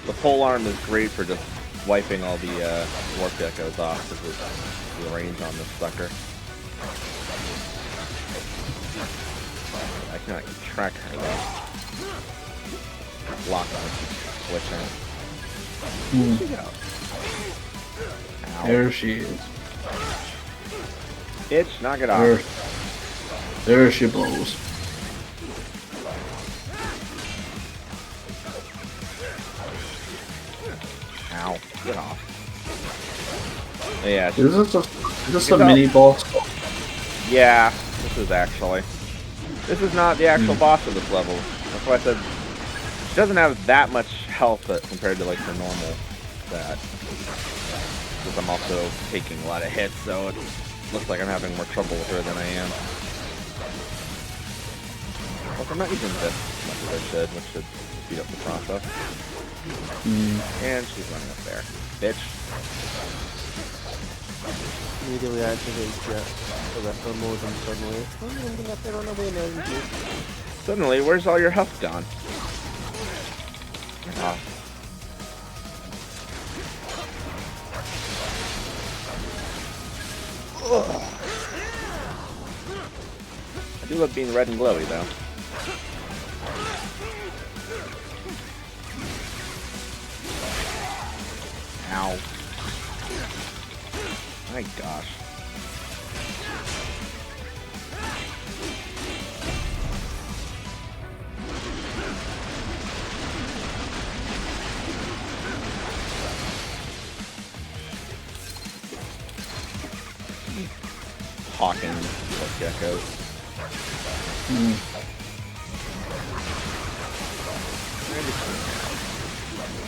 the polearm is great for just wiping all the warp geckos off because of the range on this sucker. I cannot keep track of her though. Block on switching. Where'd she go? Ow. There she is. Itch, knock it off. There she blows. Ow, get off. Yeah, Is this a mini boss? yeah, This is actually. This is not the actual boss of this level. That's why I said she doesn't have that much health compared to like the normal stat. Because I'm also taking a lot of hits, so it looks like I'm having more trouble with her than I am. Plus, I'm not using this as much as I should, which should speed up the process. And she's running up there. Bitch. Immediately activate the Ripper mode and suddenly, oh, I'm gonna have to run away now. Suddenly, where's all your health gone? Ah. I do love being red and glowy, though. Ow. My gosh. Hawking like geckos.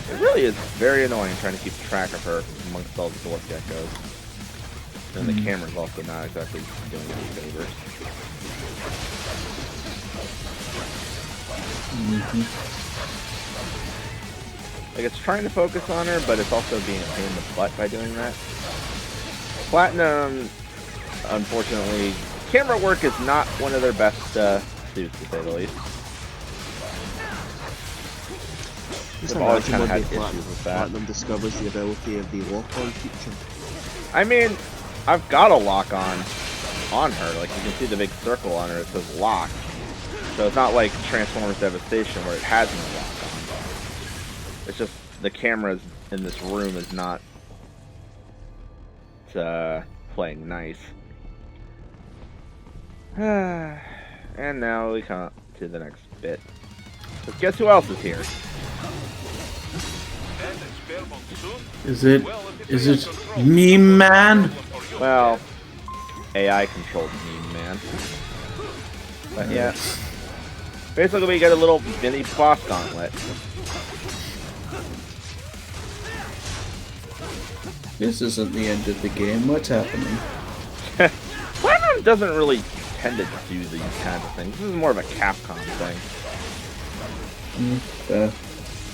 It really is very annoying trying to keep track of her amongst all the dwarf geckos. And the camera's also not exactly doing any favors. Like, it's trying to focus on her, but it's also being a pain in the butt by doing that. Platinum, unfortunately, camera work is not one of their best suits, to say the least. They've always kind of had issues with that. Platinum discovers the ability of the lock-on feature. I mean, I've got a lock-on her. Like, you can see the big circle on her. It says lock. So it's not like Transformers Devastation where it has no lock-on. It's just the cameras in this room is not playing nice. And now we come to the next bit. So guess who else is here? Is it me, man? Well, AI controlled meme, man. But yeah. Basically, we get a little mini boss gauntlet. This isn't the end of the game. What's happening? Platinum doesn't really tend to do these kinds of things. This is more of a Capcom thing. This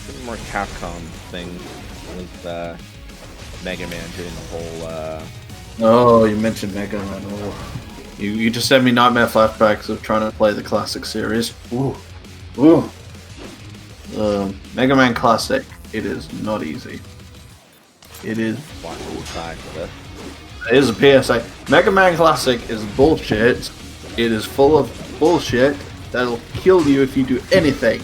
is more Capcom thing with Mega Man doing the whole. Oh, you mentioned Mega Man. Oh. You just sent me nightmare flashbacks of trying to play the classic series. Ooh, ooh. Mega Man Classic. It is not easy. It is. It is a PSA. Mega Man Classic is bullshit. It is full of bullshit that'll kill you if you do anything.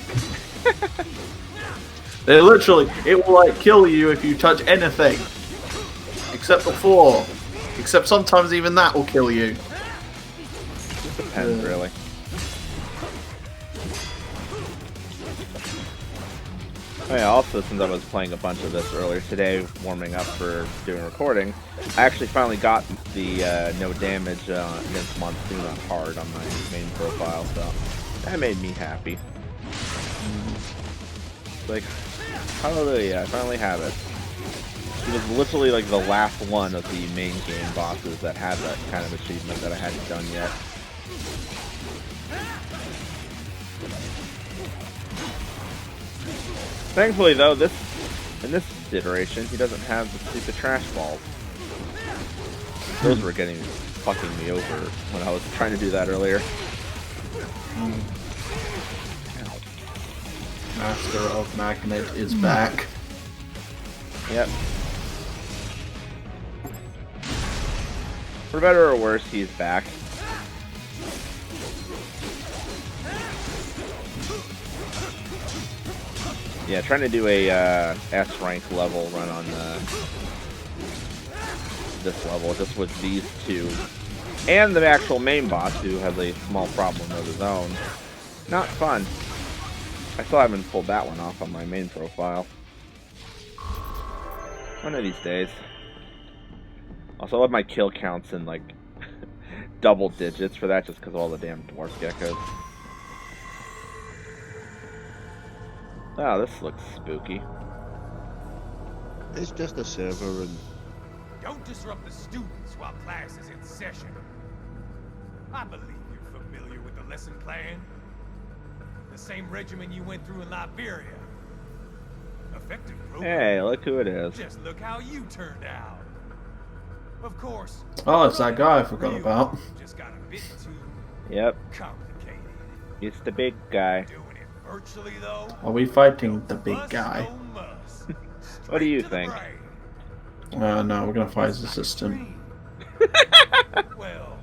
They literally, it will like kill you if you touch anything. Except the floor. Except sometimes even that will kill you. It depends, really. Oh yeah, also, since I was playing a bunch of this earlier today, warming up for doing recording, I actually finally got the no damage against Monsoon on hard on my main profile, so that made me happy. Like, hallelujah, I finally have it. It was literally like the last one of the main game bosses that had that kind of achievement that I hadn't done yet. Thankfully, though, in this iteration, he doesn't have the stupid trash balls. Those were getting fucking me over when I was trying to do that earlier. Master of Magnet is back. Yep. For better or worse, he's back. Yeah, trying to do a S rank level run on this level, just with these two, and the actual main boss, who has a small problem of his own. Not fun. I still haven't pulled that one off on my main profile. One of these days. Also, I love my kill counts in like double digits for that just because of all the damn dwarf geckos. Oh, this looks spooky. It's just a server and... Don't disrupt the students while class is in session. I believe you're familiar with the lesson plan. The same regimen you went through in Liberia. Effective program. Hey, look who it is. Just look how you turned out. Of course. Oh, it's that guy I forgot about. Just got a bit too Yep, complicated. it's the big guy. Doing it virtually though. Are we fighting the big guy? What do you think? No, we're gonna fight his assistant. Well,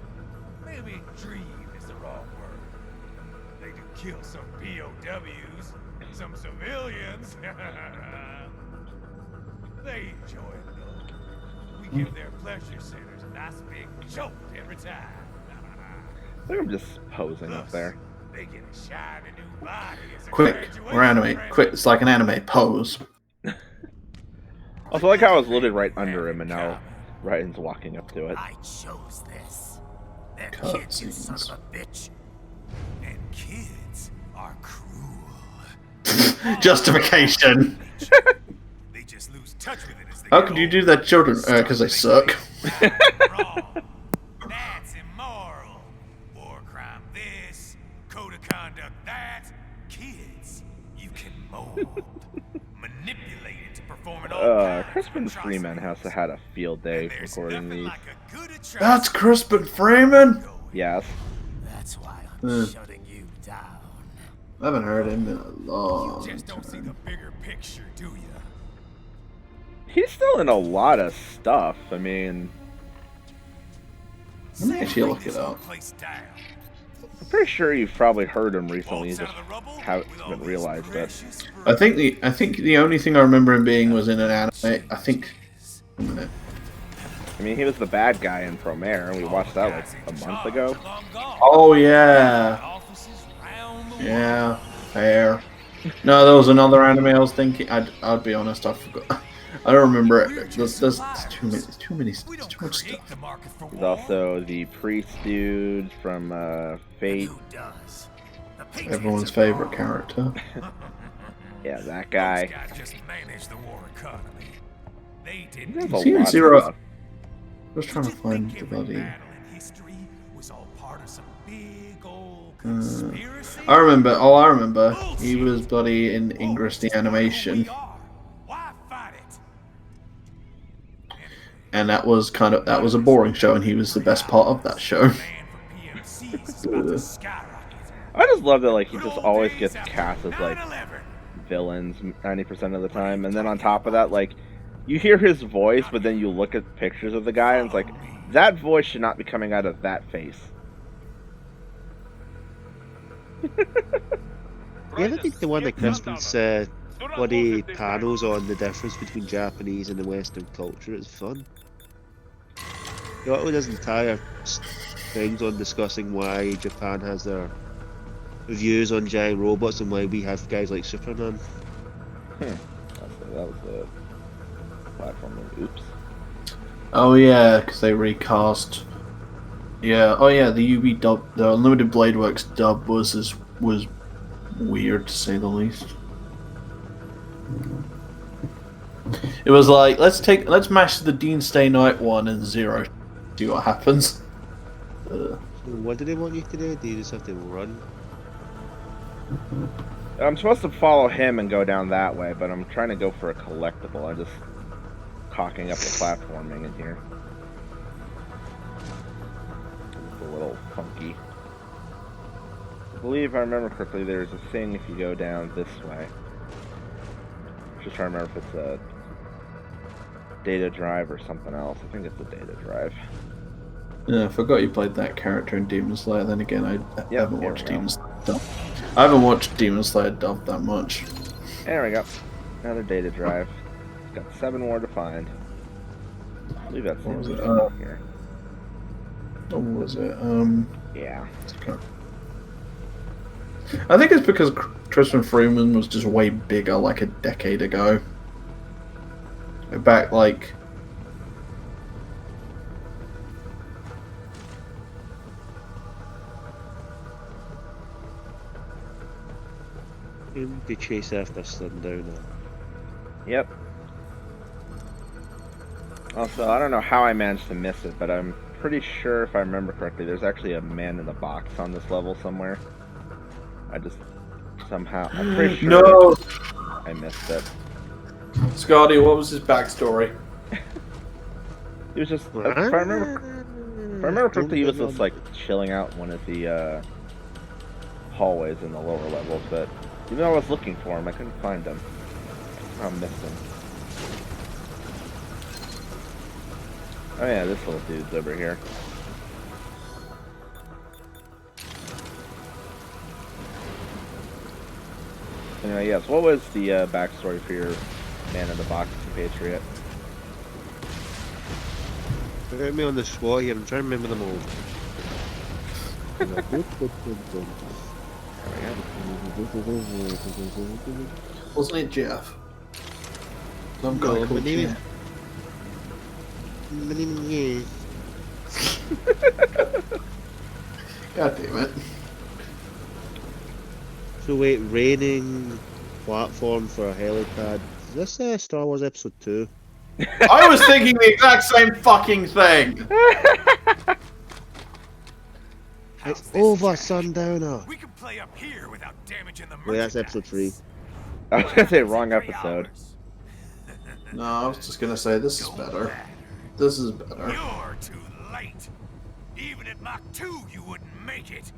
maybe dream is the wrong word. They do kill some POWs, some civilians. They enjoy it though. We give their pleasure centers a nice big jolt every time. I think I'm just posing up there. They get a shiny new body as a Quick, graduation we're anime. present. Quick, it's like an anime pose. Also, like how I was loaded right under him, and now Ryan's walking up to it. I chose this. They're Cut kids, you son scenes. of a bitch. And kids are cruel. Justification. They just lose touch with it as they How get could you older. do that, children? Because they suck. Wrong. That's immoral. War crime this, code of conduct that. Kids, you can mold, manipulate it to perform it all. Crispin Freeman has had a field day recording these. That's Crispin Freeman. Yes. That's why Hmm. I'm shutting you down. I haven't heard him in a long You just don't see time. the bigger picture, do you? He's still in a lot of stuff. I mean, Let me actually look it up. I'm pretty sure you've probably heard him recently. You just haven't realized it. I think the only thing I remember him being was in an anime. I think. A minute. I mean, he was the bad guy in Promare, and we watched that like a month ago. Oh yeah. Yeah. Fair. No, there was another anime I was thinking. I'll be honest, I forgot. I don't remember it. There's too much stuff. There's also the priest dude from Fate. Everyone's favorite character. Yeah, that guy. Just manage the war economy. They didn't. There's a See, lot of Zero. stuff. I was trying to find the bloody. I remember. All I remember, he was bloody in Ingress the animation, and that was a boring show, and he was the best part of that show. I just love that, like, he just always gets cast as, like, villains 90% of the time, and then on top of that, like, you hear his voice, but then you look at pictures of the guy, and it's like, that voice should not be coming out of that face. You ever think the one that Crispin's bloody panels on the difference between Japanese and the Western culture is fun? He also does entire things on discussing why Japan has their views on giant robots and why we have guys like Superman. That was the platform. Oops. Oh yeah, because they recast. Yeah. Oh yeah, the UB dub, the Unlimited Blade Works dub was weird to say the least. It was like let's mash the Dean Stay Night one and Zero, see what happens. So what do they want you to do? Do you just have to run? I'm supposed to follow him and go down that way, but I'm trying to go for a collectible. I'm just cocking up the platforming in here. It's a little funky. I believe I remember correctly, there's a thing if you go down this way. Just trying to remember if it's a data drive or something else. I think it's a data drive. Yeah, I forgot you played that character in Demon Slayer. Then again, I haven't here watched we go. Demon Slayer dub. I haven't watched Demon Slayer dub that much. There we go. Another data drive. It's got 7 more to find. I believe that's What was the it? only one here. What was it? Yeah. I think it's because Crispin Freeman was just way bigger like a decade ago. Back like... Aim to chase after Sundowner. Yep. Also, I don't know how I managed to miss it, but I'm pretty sure, if I remember correctly, there's actually a man in the box on this level somewhere. I just somehow, I'm pretty sure No! I missed it. Scotty, what was his backstory? He was just, if I remember correctly, he was just like chilling out in one of the hallways in the lower levels, but even though I was looking for him, I couldn't find him. I missed him. Oh yeah, this little dude's over here. Anyway, yes, what was the backstory for your man in the box compatriot? Put me on the spot here, I'm trying to remember them all. Wasn't it Jeff? Some guy No, called Jeff. My name is God damn it. So wait, raining platform for a helipad. Is this Star Wars Episode 2? I was thinking the exact same fucking thing! It's over, Sundowner! We can play up here without damaging the Wait, that's Episode 3. I was gonna say wrong episode. No, I was just gonna say this is better. This is better. You're too late. Even at Mach 2, you wouldn't make it.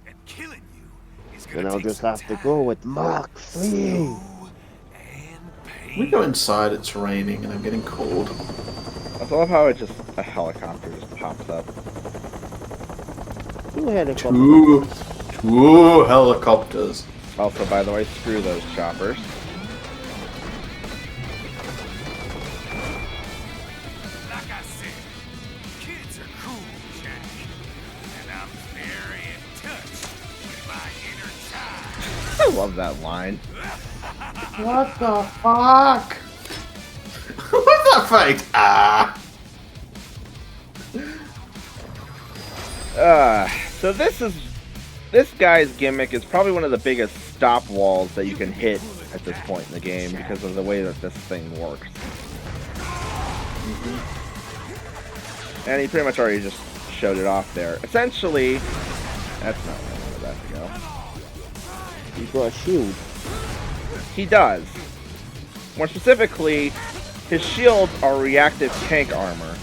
And killing you is gonna Then I'll take just some have to time. go with Mach 3! And Can we go inside? It's raining and I'm getting cold. I love how it just, a helicopter just pops up. Two helicopters. Two helicopters. Also, by the way, screw those choppers. like I said, kids are cool, Jack. And I'm very in touch with my inner child. I love that line. What the fuck? What's that fake? Ah! So this guy's gimmick is probably one of the biggest stop walls that you can hit at this point in the game because of the way that this thing works. And he pretty much already just showed it off there. Essentially, that's not where I wanted that to go. He's got a shield. He does. More specifically, his shields are reactive tank armor.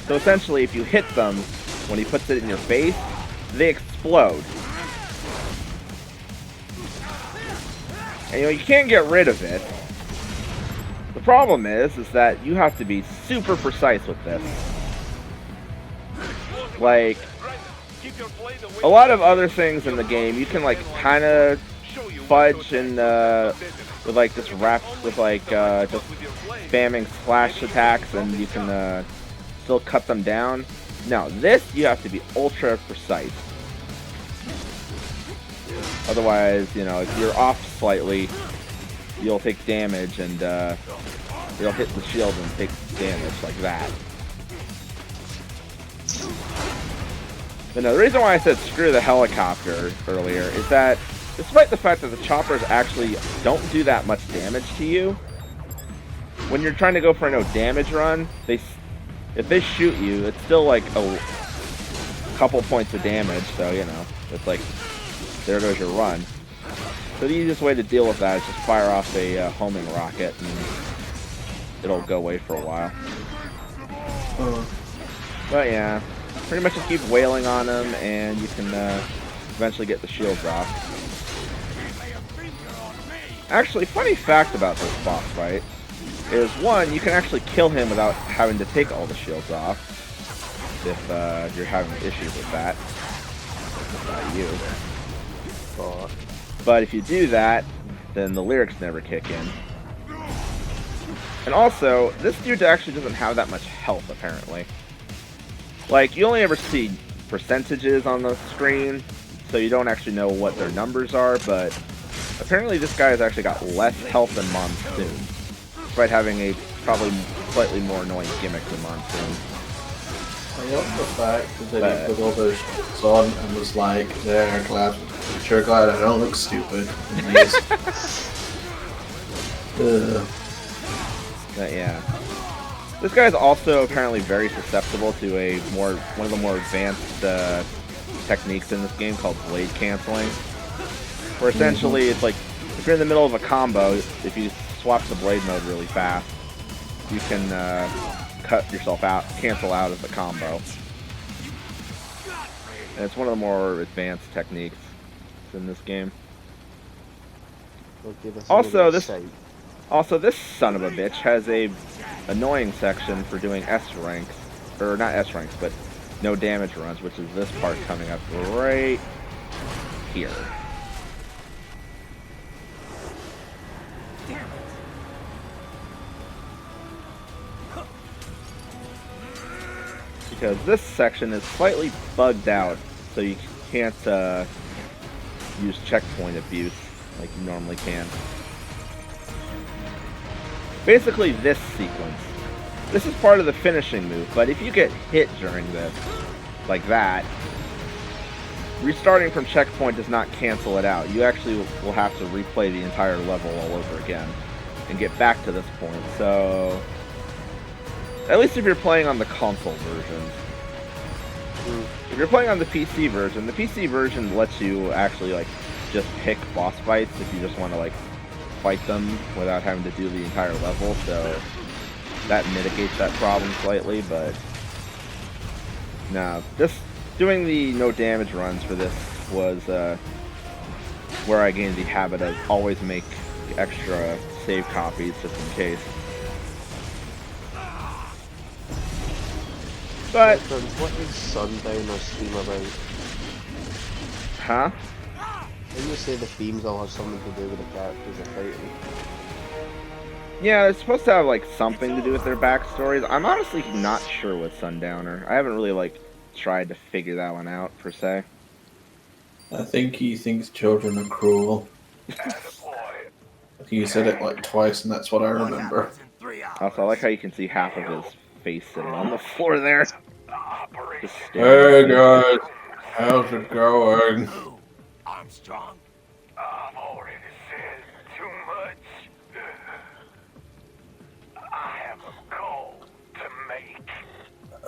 So essentially, if you hit them, when he puts it in your face, they explode. And you can't get rid of it. The problem is that you have to be super precise with this. Like, a lot of other things in the game, you can like kind of fudge and with like just just spamming slash attacks, and you can still cut them down. Now this, you have to be ultra precise. Otherwise, if you're off slightly, you'll take damage, and you'll hit the shield and take damage like that. But no, the reason why I said screw the helicopter earlier is that despite the fact that the choppers actually don't do that much damage to you, when you're trying to go for a no damage run, if they shoot you, it's still like a couple points of damage, so it's like, there goes your run. So the easiest way to deal with that is just fire off a homing rocket, and it'll go away for a while. But yeah, pretty much just keep wailing on them, and you can eventually get the shields off. Actually, funny fact about this boss fight is, one, you can actually kill him without having to take all the shields off, if you're having issues with that. Not you. But if you do that, then the lyrics never kick in. And also, this dude actually doesn't have that much health, apparently. Like, you only ever see percentages on the screen, so you don't actually know what their numbers are, but apparently this guy has actually got less health than Monsoon, despite having a probably slightly more annoying gimmick than Monsoon. I love the fact that he put all those shirts on and was like, "There, glad I don't look stupid." But yeah. This guy is also apparently very susceptible to one of the more advanced techniques in this game called blade canceling. Where essentially it's like, if you're in the middle of a combo, if you swap the blade mode really fast, you can cut yourself out, cancel out of the combo. And it's one of the more advanced techniques in this game. Okay, Also, this son of a bitch has a annoying section for doing S ranks, or not S ranks, but no damage runs, which is this part coming up right here. Because this section is slightly bugged out, so you can't use checkpoint abuse like you normally can. Basically, this sequence. This is part of the finishing move, but if you get hit during this, like that, restarting from checkpoint does not cancel it out. You actually will have to replay the entire level all over again and get back to this point. So, at least if you're playing on the console version. If you're playing on the PC version lets you actually like just pick boss fights if you just want to like fight them without having to do the entire level, so that mitigates that problem slightly. But no, doing the no damage runs for this was where I gained the habit of always make extra save copies just in case. But what is Sundowner theme about? Huh? When you say the themes all have something to do with the characters they're fighting? Yeah, it's supposed to have like something to do with their backstories. I'm honestly not sure with Sundowner. I haven't really like tried to figure that one out per se. I think he thinks children are cruel. He said it like twice, and that's what I remember. Also, I like how you can see half of his face sitting on the floor there. Hey guys, how's it going? Armstrong. I've already said too much. I have a call to make.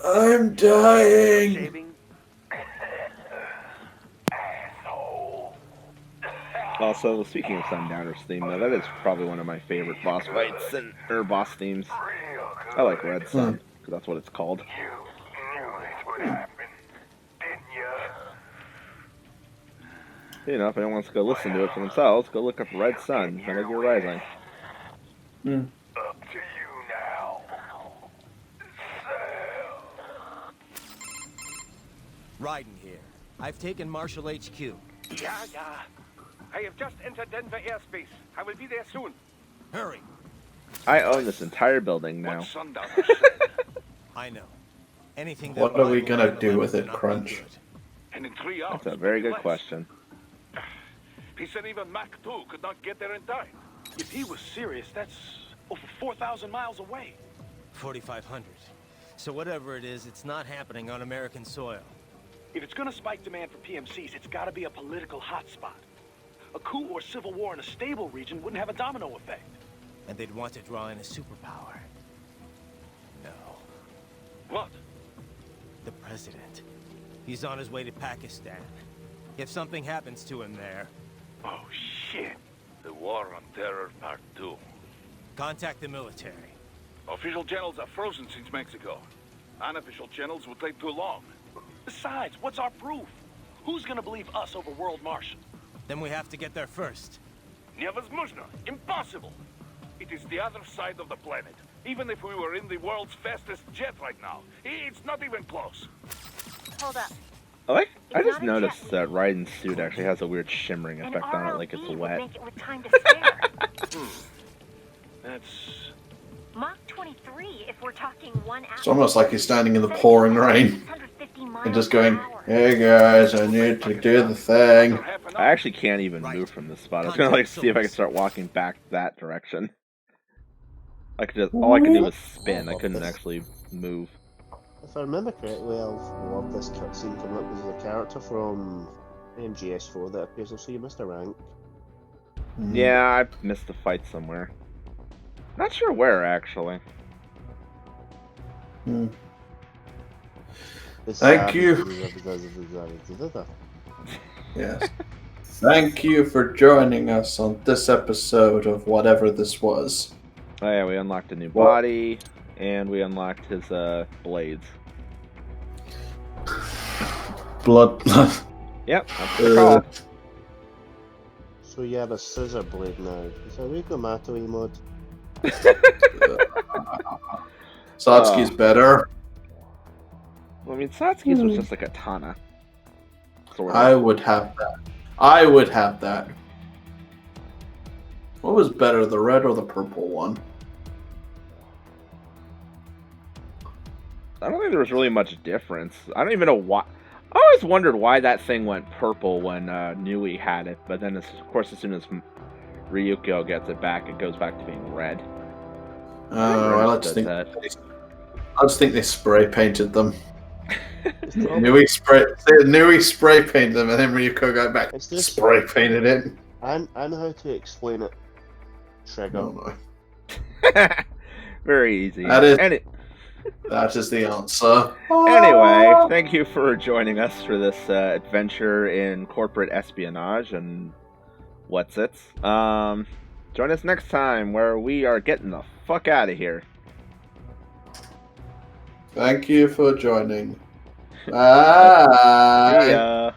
I'm dying. Asshole. Also, speaking of Sundowner's theme, though, that is probably one of my favorite boss fights or boss themes. I like Red Sun, because that's what it's called. You knew this would happen, didn't you? You know, if anyone wants to go listen to it for themselves, go look up Red Sun, Metal Gear Rising. Up to you now. Raiden here. I've taken Marshall HQ. Yeah. I have just entered Denver airspace. I will be there soon. Hurry. I own this entire building now. What Sundowner I know. Anything. What are we gonna do with it, Crunch? And in 3 hours. That's a very good question. He said even Mach 2 could not get there in time. If he was serious, that's over 4,000 miles away. 4,500. So whatever it is, it's not happening on American soil. If it's gonna spike demand for PMCs, it's gotta be a political hotspot. A coup or civil war in a stable region wouldn't have a domino effect. And they'd want to draw in a superpower. No. What? The president. He's on his way to Pakistan. If something happens to him there... Oh, shit. The War on Terror Part 2. Contact the military. Official channels are frozen since Mexico. Unofficial channels would take too long. Besides, what's our proof? Who's gonna believe us over World Marshal? Then we have to get there first. Невозможно. Impossible. It is the other side of the planet. Even if we were in the world's fastest jet right now, it's not even close. Hold up. I just noticed that Raiden's suit actually has a weird shimmering An effect on it, like it's ROV would wet. make it with time to spare. That's... Mach 23 if we're talking 1 hour. It's almost like he's standing in the pouring rain 650 and just going, "Hey guys, I need to do the thing." I actually can't even move from this spot. I was gonna like see if I could start walking back that direction. All I could do was spin. I couldn't actually move. If I remember correctly, I've loved this cutscene coming up. There's a character from MGS4 that appears, so you missed a rank. Yeah, I missed the fight somewhere. Not sure where, actually. Thank you. Yes. Thank you for joining us on this episode of whatever this was. Oh yeah, we unlocked a new body, and we unlocked his blades. Blood. Yep, that's the call. So you have a scissor blade now. Is that Rigomato mode? Satsuki's better. Well, I mean, Satsuki's was just a katana. Sort of. I would have that. I would have that. What was better, the red or the purple one? I don't think there was really much difference. I don't even know why. I always wondered why that thing went purple when Nui had it, but then, of course, as soon as Ryuko gets it back, it goes back to being red. I just think they spray painted them. Nui spray painted them, and then Ryuko got back spray painted it. I know how to explain it. Trigger. Oh, no. Very easy. That is the answer. Anyway, thank you for joining us for this adventure in corporate espionage and what's it. Join us next time where we are getting the fuck out of here. Thank you for joining. Bye. See ya.